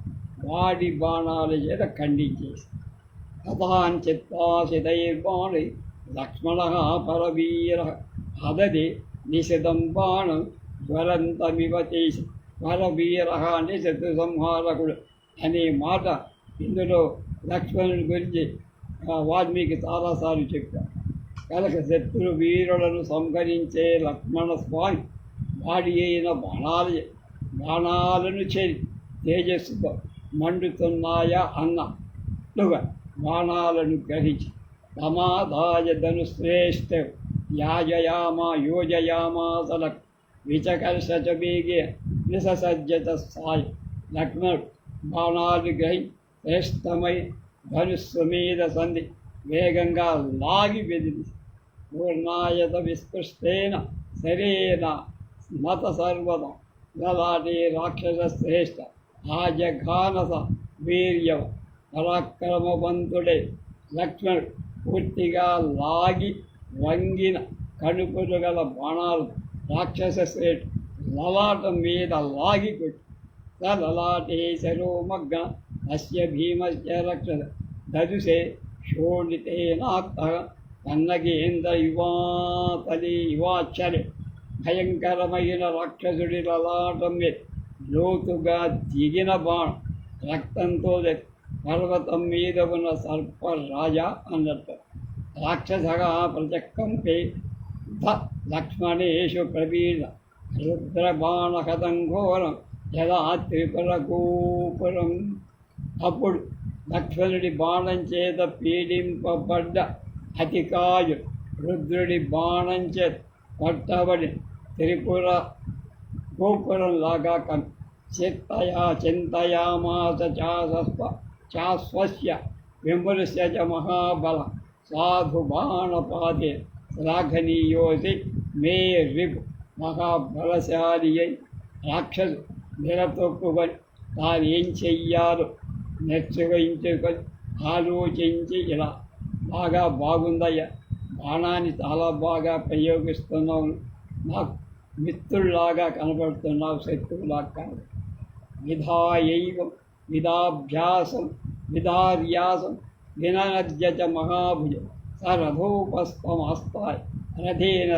వాడి బాణాల చేత ఖండించేసి కథాన్ చిత్తాసితైర్బాణై లక్ష్మణ పరవీర అదది నిశితం బాణం జ్వలంతమివ చేసి. పరవీర అంటే శత్రు సంహారకుడు అనే మాట ఇందులో లక్ష్మణుడి గురించి వాల్మీకి చాలాసార్లు చెప్పారు కనుక శత్రు వీరులను సంహరించే లక్ష్మణ స్వామి వాడి అయిన బాణాలను చేరి తేజస్సుతో మండుతున్నాయా అన్నట్టుగా బాణాలను గ్రహించి సమాధాయ ధనుశ్రేష్ఠ యోజయామాసల విచకర్ష వేగే విససజ్జత సాయి లక్ష్మణుడు బాణాలు గ్రహి శ్రేష్టమై ధనుస్సు మీద సంధి వేగంగా లాగి బెదిరి పూర్ణాయత విస్పృష్టేన శరీర మత సర్వతం గలాటి రాక్షస శ్రేష్ఠ ఆజఘానస వీర్యవ పరాక్రమవంతుడే లక్ష్మణుడు పూర్తిగా లాగి వంగిన కడుపులు గల బాణాలు రాక్షస శ్రేష్ఠ లలాటం మీద లాగి కొట్టి సలలాటే శరోమగ్న అస్య భీమస్య రక్షస దదుసే శోణితేనాత్త కన్నగేంద్ర యువాతలి యువాచలే భయంకరమైన రాక్షసుడి లలాటం మీద లోతుగా దిగిన బాణం రక్తంతో పర్వతం మీద ఉన్న సర్పరాజా అన్నట్టు రాక్షసగా ప్రచక్కంపే లక్ష్మణేషు ప్రవీణ రుద్రబాణకథం ఘోరం యదా త్రిపురగోపురం. అప్పుడు లక్ష్మణుడి బాణం చేత పీడింపబడ్డ అతికాయు రుద్రుడి బాణం చేత పట్టబడి త్రిపుర గోపురంలాగా చింతయామాస చాస్వస్య విమృశ్య చ మహాబల సాధు బాణపాతే శ్లాఘనీయోసి మే రిపు. మహాబలశాలి అయి రాక్షసు నిలతొక్కుకొని తాను ఏం చెయ్యాలో నిశ్చయించుకొని ఆలోచించి ఇలా బాగుందయ్యా, బాణాన్ని చాలా బాగా ప్రయోగిస్తున్నావు, నాకు మిత్రుల్లాగా కనబడుతున్నావు, శత్రువులాగా కాదు. విధాయైవం విధాభ్యాసం విధార్యాసం విననద్యచ మహాభుజ సరథోపస్పమాస్తాయ్ రథేన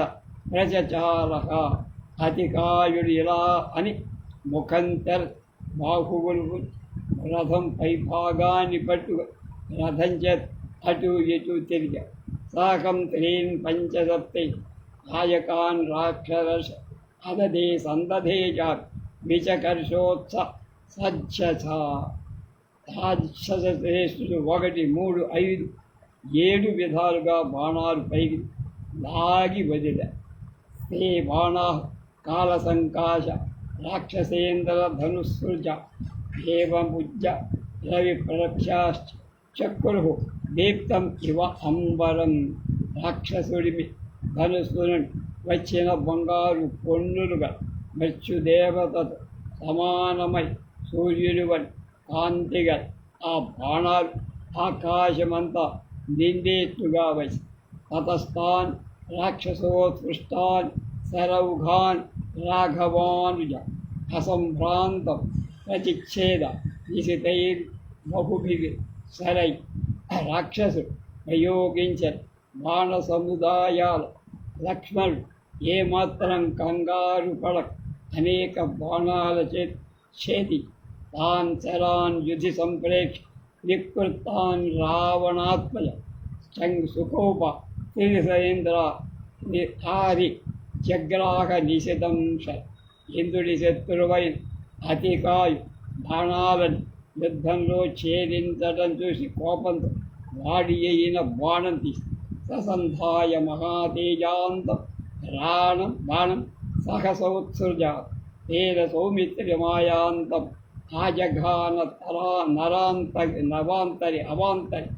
ప్రచచారక. అతికాయుడు ఇలా అని ముఖం తెర బాహువులు రథం పైభాగాన్ని పట్టుకు రథం చేత అటు ఇటు తిరిగా. సాకం త్రీన్ పంచసప్తై నాయకాన్ రాక్షరస్ అదధే సందధే జాత్ విచకర్షోత్స రాక్షసేష్ఠుడు 1, 3, 5, 7 విధాలుగా బాణాలు పైకి లాగి వదిలా. తే బాణా కాలసంకాశ రాక్షసేంద్ర ధనుస్సృజ ఏవముజ్జ రవి ప్రక్షాశ్చ చక్రు దీప్తం ఇవ అంబరం. రాక్షసుడిమి ధనుస్సును వచ్చిన బంగారు పొన్నులుగా మృత్యుదేవతతో సమానమై సూర్యుని వని కాంతిగా ఆ బాణాలు ఆకాశమంతా నిండేట్టుగా వచ్చి తతస్థాన్ రాక్షసోత్కృష్టాన్ సరౌఘాన్ రాఘవానుజ అసంభ్రాంతం ప్రతిచ్ఛేద నిశితైర్ బహుభిగి సరై. రాక్షసుడు ప్రయోగించిన బాణ సముదాయాలు లక్ష్మణుడు ఏమాత్రం కంగారు పడక అనేక బాణాల చేతి తాన్ శరాన్ యుధి సంప్రేక్ష వికృతాన్ రావణాత్మజ సుకోప తిరిసరేంద్ర ఆరి జగ్రాహ నిషితంశ. ఇంద్రుడి శత్రువైన అతికాయు బాణాలను యుద్ధంలో ఛేదించడం చూసి కోపంతో వాడి అయిన బాణం తీసి ససంధాయ మహాతేజాంతం బాణం సహసోత్సృజ తేన సౌమిత్రిమాయాంతం ఆజఘాన నవాంతరి అవాంతరి.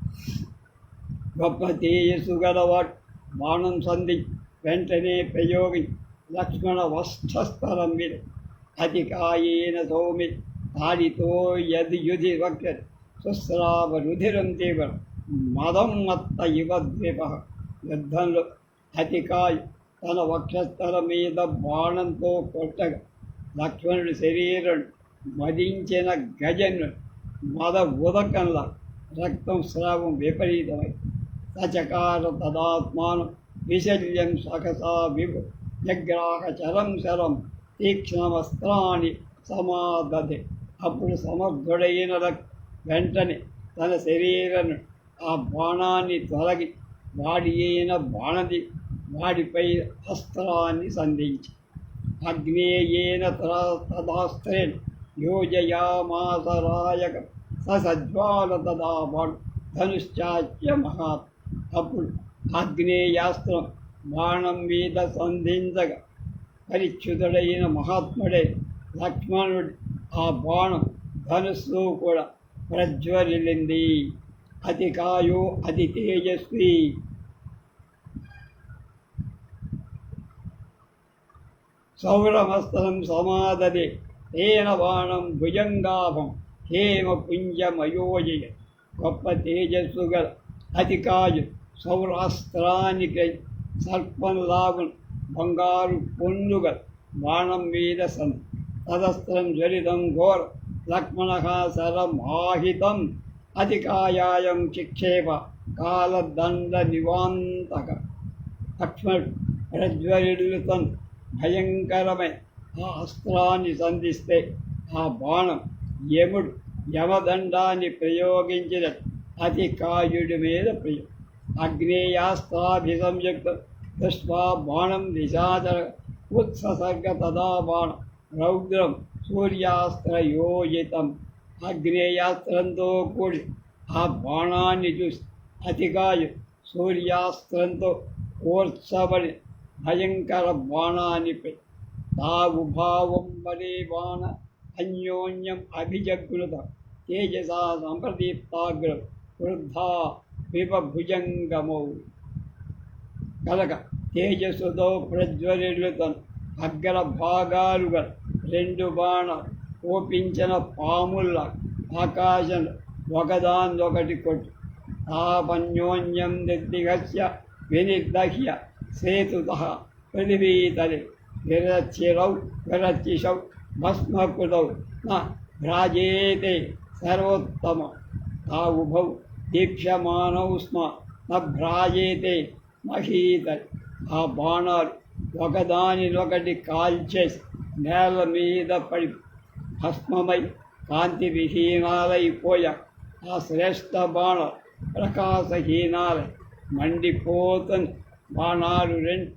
గొప్ప తేజస్సు గలవాడు బాణం సంధి వెంటనే ప్రయోగి లక్ష్మణ వక్షస్థలం మీద అతికాయేన సౌమి తాడితో యుధి వక్ర సుస్రావ రుధిరం తీవ్ర మదం మత్త ఇవ ద్విప. యుద్ధంలో అతికాయు తన వక్షస్థలం మీద బాణంతో కొట్టగా లక్ష్మణుడి శరీరం మదించిన గజను మద ఉదకంలా రక్తం స్రావం విపరీతమై సచకార తదాత్మానం విశల్యం సహసా విభు జగ్రాహ చరం శరం తీక్ష్ణవస్త్రాన్ని సమాదధే. అప్పుడు సమర్థుడైన వెంటనే తన శరీరం ఆ బాణాన్ని తొలగి వాడి అయిన వాడిపై అస్త్రాన్ని సంధించి అగ్నేయేన తదాస్త్రేణ యోజయామాస రాయక సజ్వాల తదా ధనుశ్చాచ్య మహాత్. అప్పుడు ఆగ్నేయాస్త్రం బాణం మీద సంధించగా పరిచ్యుతుడైన మహాత్ముడే లక్ష్మణుడు ఆ బాణం ధనుస్సు కూడా ప్రజ్వరిల్లింది. అతి కాయో అతి తేజస్వి. సౌరమస్త్రం సమాదదే తేన బాణం భుజంగాభం హేమపుంజమయోజయ. గొప్ప తేజస్సు గల అతి కాయు సౌరాస్త్రానికి సర్పంలాగున బంగారు పొన్నుగల బాణం మీద సన్ తదస్త్రం జ్వలితం ఘోర లక్ష్మణ శరమాహితం అతికాయాయం చిక్షేప కాలదండ నివాంతక. లక్ష్మణుడు ప్రజ్వలిల్లుతన్ భయంకరమైన ఆ అస్త్రాన్ని సంధిస్తే ఆ బాణం యముడు యమదండాన్ని ప్రయోగించిన అతి కాయుడి మీద ప్రయోగం. అగ్నేయాస్త్రాభిసంయుక్త దృష్ట్వా బాణం నిశాచర ఉత్సర్గ తదా బాణం రౌద్రం సూర్యాస్త్రయోజితం. అగ్నేయాస్త్రంతో కూడి ఆ బాణాన్ని చూసి అతికాయు సూర్యాస్త్రంతో ఓర్చబడి భయంకర బాణాన్ని తావుభావం వరే బాణ అన్యోన్యం అభిజగృత తేజసా సంప్రదీప్తాగ్రం వృద్ధా విభభుజంగమౌ. కనుక తేజస్సుతో ప్రజ్వరిల్లుతను అగ్రభాగాలుగా రెండు బాణాలు కోపించిన పాముల్లా ఆకాశంలో ఒకదాన్నొకటి కొట్టు తాపన్యోన్యం నిర్దిగస్య వినిర్దహ్య సేతుత పృథివీతలే విరచిరౌ విరచిషౌ భస్మకృతౌ న భ్రాజేతే సర్వోత్తమ. తావుభౌ దీక్షమానౌ స్మ న భ్రాజేతే మహీతలి. ఆ బాణాలు ఒకదానినొకటి కాల్చేసి నేల మీద పడి భస్మమై కాంతి విహీనాలైపోయా. ఆ శ్రేష్ఠ బాణాలు ప్రకాశహీనాలై మండిపోతున్న బాణాలు రెండు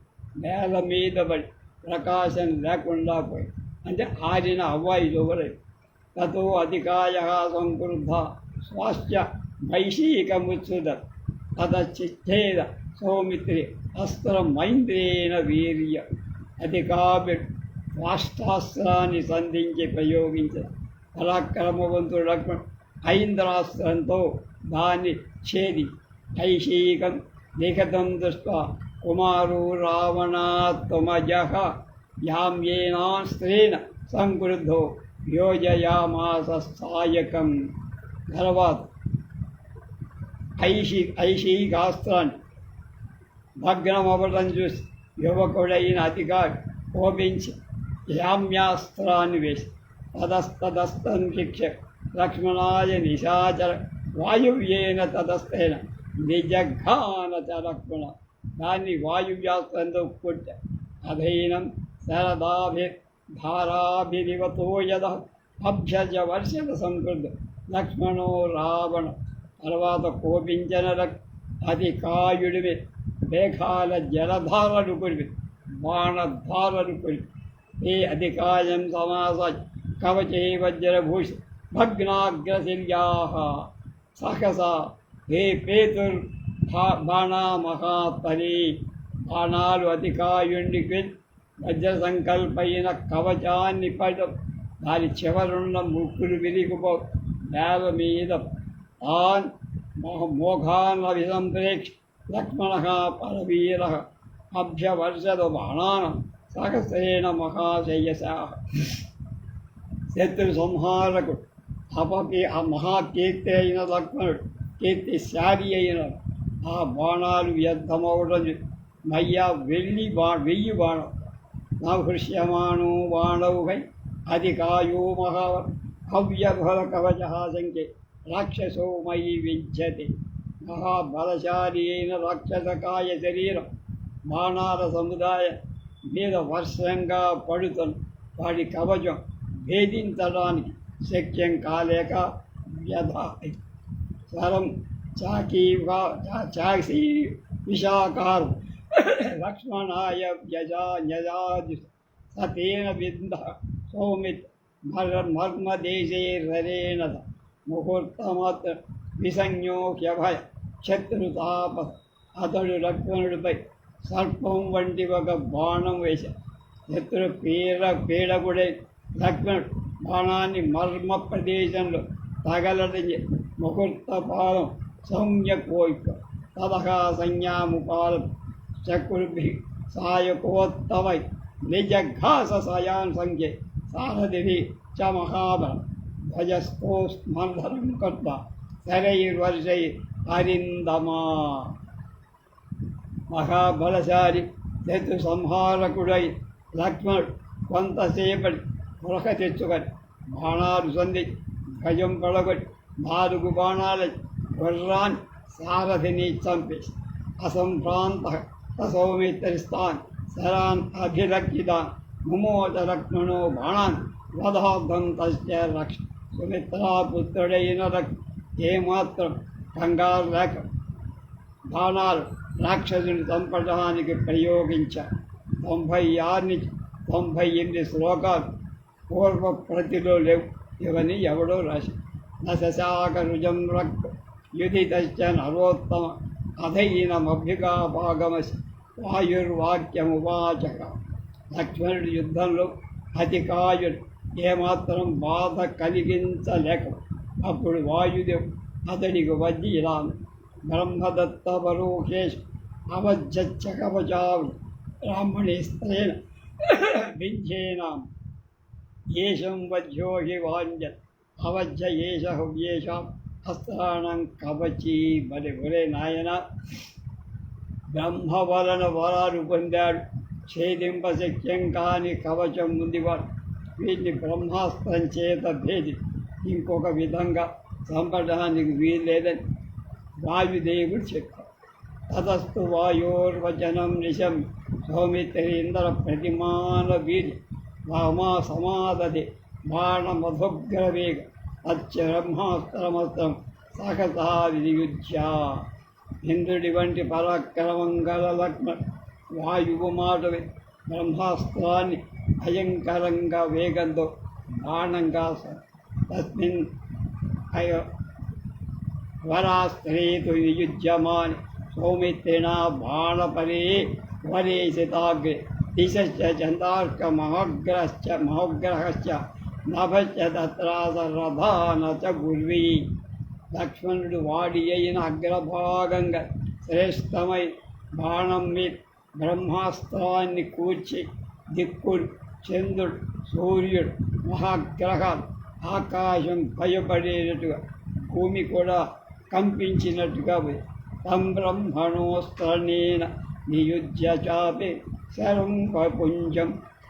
నేల మీద పడి ప్రకాశం లేకుండా పోయి అంటే ఆరిన అవ్వాయిదొవరై. తతో అధికాయ సంక్రుద్ధ స్వాస్థ్య వైశీకముత్సుద తదచిచ్ఛేద సౌమిత్రి అస్త్రమైంద్రేణ వీర్య. అధికాభిడు రాష్ట్రాస్త్రాన్ని సంధించి ప్రయోగించిన పరాక్రమవంతుడు లక్ష్మణుడు ఐంద్రాస్త్రంతో దాన్ని ఛేది ఐశీకం లిఖితం దృష్ట్వా కుమారో రావణాత్మజ యామ్యేనాస్త్రేణ సంక్రుద్ధో యోజయామాస సాయకం. తర్వాత ఐశీకాస్త్రాన్ని భగ్నమవడం చూసి యువకుడైన అతిగా కోపించి యామ్యాస్త్రాన్ని వేసి తదస్తదస్తం శిక్ష లక్ష్మణాయ నిశాచర వాయువ్యేన తదస్థేన నిజఘాన చ లక్ష్మణ. దాన్ని వాయువ్యాస్త్రంతో కొట్ట అధైనం శరదాభిధారాభిరివతో యద అభ్యజ వర్షద సంకృత లక్ష్మణో రావణ. తర్వాత కోపించిన అతి కాయుడివి మేఘాల జలధారలు కురివి బాణధారలు కురివి. ఏ అధికాయం సమాస కవచే వజ్రభూషి భగ్నాగ్రశిల్యా సహసా హే పేతుర్ బాణా మహాతలి. బాణాలు అతికాయుండికి వజ్ర సంకల్పైన కవచాన్ని పడడం దాని చివరున్న ముక్కులు విరిగిపో నేల మీద తాన్ మోఘాన్ అభిసంప్రేక్ష లక్ష్మణ పరవీర అభ్యవర్షద బాణానం సహస్రేణ మహాశయసా. శత్రు సంహారకుడు ఆ మహాకీర్తి అయిన లక్ష్మణుడు కీర్తిశాలి అయిన ఆ బాణాలు వ్యర్థమవడం మయ్యా వెయ్యి బాణం నృశ్యమాణో బాణౌహై అధికాయో మహావ హవ్యఫల కవచ సంఖ్య రాక్షసో మయి విద్యతే. మహాబలశాలి అయిన రాక్షసకాయ శరీరం బాణాల సముదాయ మీద వర్షంగా పడుతున్న వాడి కవచం భేదించడానికి శక్యం కాలేక వ్యధ. స్వరం చాకీ విశాకారం లక్ష్మణాయ వ్యజాది సతేన వింద సౌమిత్ మర్మదేశే రరేణ ముహూర్తమాత్ర విసంజ్ఞోహ్యభయ శత్రుతాప. అతడు లక్ష్మణుడిపై సర్పం వంటి ఒక బాణం వేశాడు. శత్రు పీడకుడై లక్ష్మణుడు బాణాన్ని మర్మ ప్రదేశంలో తగలడించి ముహూర్తపాలం సౌమ్యకోయిక తదహా సంజ్ఞాముపాలం చకుర్భి సాయకోత్తవై నిజఘాస సయాన్ సంఖ్యే సారథిని చ మహాబల ధ్వజస్థో స్మర్ధనం కర్త శరైర్వర్షై అరిందమా. మహాబలశాలి శత్రు సంహారకుడై లక్ష్మణుడు కొంతసేపటి పులక తెచ్చుకొని బాణాలు సంధి ధ్వజం పడగొట్టి 4 బాణాల గుర్రాన్ని సారథిని చంపేసి అసంభ్రాంత సౌమిత్రిస్తాన్ శరాన్ అభిరక్షితాన్ ముమోచ లక్ష్మణో బాణాన్ వధార్థం తస్య రక్ష. సుమిత్రాపుత్రుడైన ఏమాత్రం కంగారు లేక బాణాలు రాక్షసుని చంపడానికి ప్రయోగించారు. 98 శ్లోకాలు పూర్వ ప్రతిలో లేవు. ఇవన్నీ ఎవడో రాసి నశాకరుజం రక్త యుధితశ్చ నరోత్తమ అధైనమభ్యుగాపాగమసి వాయుర్వాక్యమువాచక. లక్ష్మణుడి యుద్ధంలో అతికాయుడు ఏమాత్రం బాధ కలిగించలేక అప్పుడు వాయుదేవు అతడికి వచ్చి ఇలా బ్రహ్మదత్త పరోకేశ్ అవజ్జచ్చ కవచావు బ్రాహ్మణి స్త్రేణ భించేనాం ఏషం వజ్రో హి వాంజత్ అవజ్జ ఏష హవ్యేషాం అస్త్రాణం కవచీ. ఒరే నాయన, బ్రహ్మ వలన వరాలు పొందాడు, ఛేదింపశక్యం కాని కవచం ఉందివాడు. వీటిని బ్రహ్మాస్త్రం చేత భేది ఇంకొక విధంగా చంపడానికి వీల్లేదని వాయుదేవుడు చెప్పాడు. తతస్తు వాయోర్వచనం నిశం సౌమిత్రీంద్ర ప్రతిమాన వీరి వామా సమాదది బాణమధోగ్రవేగ అచ్చ బ్రహ్మాస్త్రమస్త్రం సహసా వియుజ్య. ఇంద్రుడి వంటి పరాక్రమం గల లక్ష్మణ వాయువు మాటవి బ్రహ్మాస్త్రాన్ని భయంకరంగా వేగంతో బాణంగా తస్మిన్ వరాస్త్రేతు వియుజ్యమాని సౌమిత్రిణ బాణపరే వరేసితాగ్రే దిశశ్చ చందార్క మహోగ్రహశ్చ నభశ్చ తత్రాసరథాన చ గుర్వీ. లక్ష్మణుడు వాడి అయిన అగ్రభాగంగా శ్రేష్టమై బాణం మీద బ్రహ్మాస్త్రాన్ని కూర్చి దిక్కులు చంద్రుడు, సూర్యుడు, మహాగ్రహాలు, ఆకాశం భయపడేటట్టుగా, భూమి కూడా కంపించినట్టుగా పోయి తం బ్రహ్మణోస్త్రణేన నియుజ్య చాపే శరం పుంజం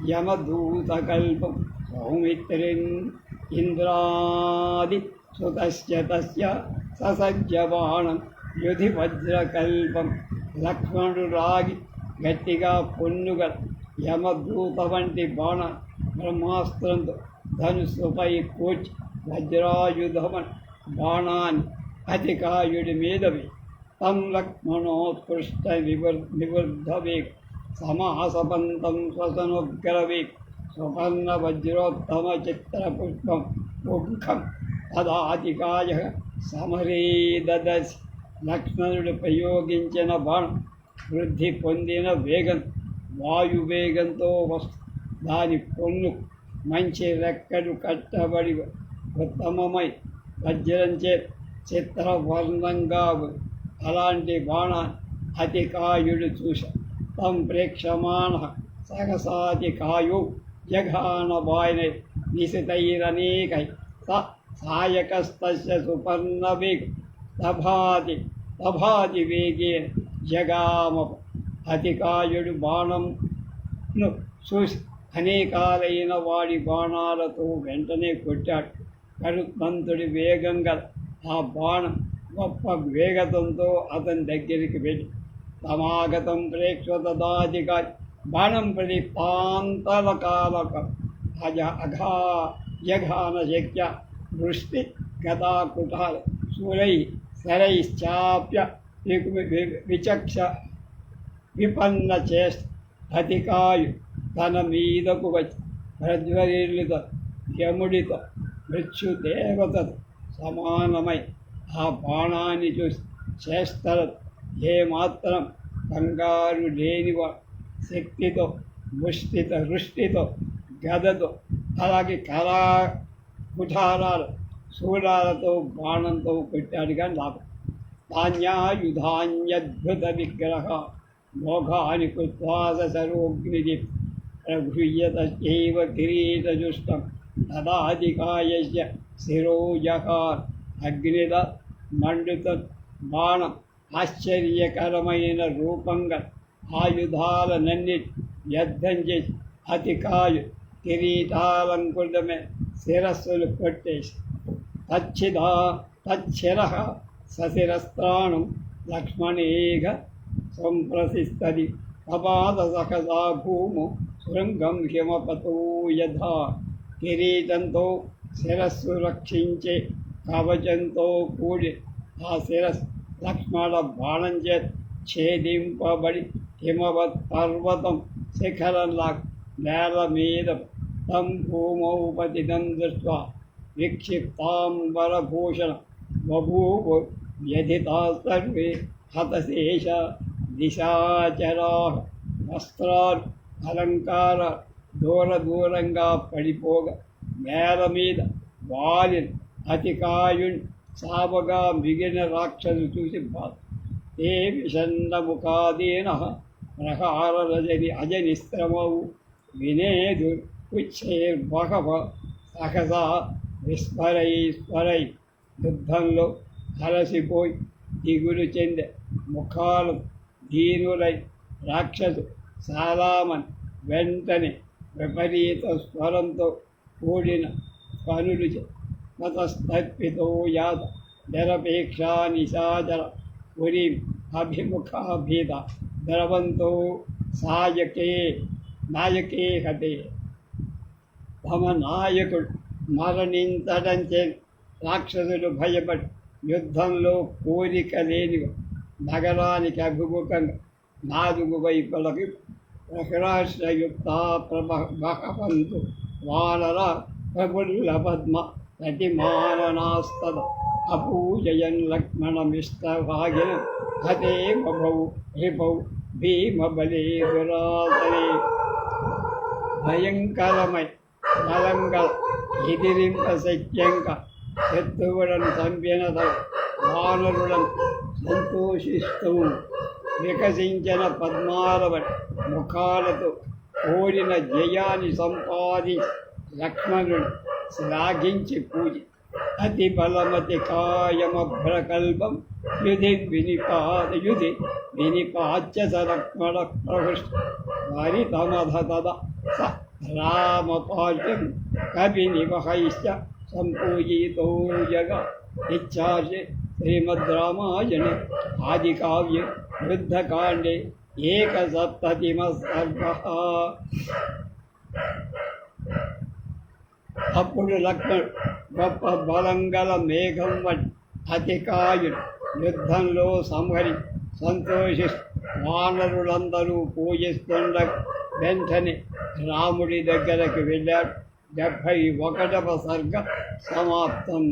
యమదూతకల్పం సౌమిత్రిన్ ఇంద్రాది సుతస్య తస్య ససజ్జ బాణం యుధి వజ్రకల్పం. లక్ష్మణుడు రాగి గట్టిగా పొన్నుగ యమదూత వంటి బాణ బ్రహ్మాస్త్రంతో ధనుస్సుపై కూర్చి వజ్రాయుధమన్ బాణాన్ని అతికాయుడి మీదవి తం లక్ష్మణోత్కృష్ట నివృద్ధవేగ సమాసపంతం శ్వసనోగ్రవేగ సుపర్ణ వజ్రోత్తమ చిత్రపుష్పం ముఖం తదాతికాయ సమరే దదసి. లక్ష్మణుడు ప్రయోగించిన బాణం వృద్ధి పొందిన వేగం వాయువేగంతో వస్తు దాని పొన్ను మంచి రెక్కలు కట్టబడి ఉత్తమమై వజ్రంచే చిత్రవర్ణంగా అలాంటి బాణాన్ని అతికాయుడు చూశా. తం ప్రేక్షమాణ సహసాతికాయో జఘానబాయనై నిశితైరనేకై సాయకస్తస్య సుపర్ణవేగ తభాతి వేగేన జగామ. అతికాయుడు బాణంను చూసి అనేకాలైన వాడి బాణాలతో వెంటనే కొట్టాడు. కరుత్మంతుడి వేగంగా ఆ బాణం గొప్ప వేగతంతో అతని దగ్గరికి వెళ్ళి సమాగతం ప్రేక్షదాదిగా బాణం ప్రతి పాంతలకాలక జఘాన శక్య వృష్టి గదాకుటాల శూరై శరైశ్చాప్య విచక్ష విపన్న చేష్ట. అతికాయు తన మీదకు వచ్చి ప్రజ్వరిల్లుతో యముడితో మృత్యుదేవతతో సమానమై ఆ బాణాన్ని చూసి చేష్టలు ఏమాత్రం కంగారు లేనివాడు శక్తితో ముష్టితో వృష్టితో గదతో అలాగే కళా కుఠారాలు శూలాలతో బాణంతో కొట్టాడు కానీ లాభం. ధాన్యాయుధాన్యద్భుత విగ్రహ మోఘాని కృత్వాసరోగ్నిది ప్రగృహ్యతైవ కిరీటజుష్టం తదాధికాయస్య శిరోజహార్. అగ్నిద మండుత బాణం ఆశ్చర్యకరమైన రూపంగా ఆయుధాలనన్ని వ్యర్థం చేసి అతికాయు కిరీటాలంకృతమే శిరస్సులు కొట్టేసి తచ్చిర సశిరస్త్రాణం లక్ష్మణేఘ సంప్రసిస్తది అపాద సహసా భూము శృంగం హిమపతో యథా. కిరీటంతో శిరస్సు రక్షించే కవచంతో కూడి ఆ శిరస్సు లక్ష్మణ బాణం చేత ఛేదింపబడి హిమవత్ పర్వతం శిఖరంలా నేల మీద తం భూమౌ పతితం దృష్ట్వా విక్షిప్తాంబరభూషణ బభూవు వ్యధితా సర్వే హతశేష దిశాచరా. వస్త్రాలు అలంకార దూరంగా పడిపోగా నేల మీద వాలిన అతికాయుని సావగా మిగిలిన రాక్షసు చూసి బాధ. ఏ విషన్న ముఖాదీన ప్రహారరజని అజనిస్త్రమౌ వినేదు ఉచ్చైర్బహవ సహసా విస్మరై. యుద్ధంలో అలసిపోయి దిగులు చెందే ముఖాలు దీనులై రాక్షసు సాలామన్ వెంటనే విపరీత స్వరంతో కూడిన కనులు తతస్తత్పితో యాత నిరపేక్షా నిశాచర పురి అభిముఖాభీత ద్రవంతో నాయకే హతే. తమ నాయకుడు మరణించడంచే రాక్షసులు భయపడి యుద్ధంలో కోరిక లేని నగరానికి అభిముఖంగా 4 వైపులకి ప్రహరాశ్రయుక్తా ప్రభవంతు వానర ప్రఫుల్ల పద్మ ప్రతిమాననాస్తద అపూజయన్ లక్ష్మణమిష్టభాగిన హతే బభౌ రిపౌ భీమబలే దురాసనే. భయంకరమై బలంగా ఎదిరింప శక్యంక శత్రువులను చంపిన వానరులను సంతోషిస్తూ వికసించిన పద్మాలవ ముఖాలతో కోరిన జయాన్ని సంపాదించి లక్ష్మణుడు శ్లాఘించి పూజ. అతి బలమతి కాయమభ్రకల్పం యుధి వినిపాచ్య స లక్ష్మణ ప్రహృష్ట వరితమధ తద స రామపార్యం కవి నివహైశ్చ సంపూజితో జగ. ఇచ్చార్షే శ్రీమద్ రామాయణ ఆదికావ్య యుద్ధకాండే 1 సర్గః. అప్పుడు లక్ష్మణుడు గొప్ప బలంగల మేఘం వంటి అతికాయుడు యుద్ధంలో సంహరి సంతోషిస్తూ వానరులందరూ పూజిస్తుండ వెంటనే రాముడి దగ్గరకు వెళ్ళాడు. 71వ సర్గ సమాప్తం.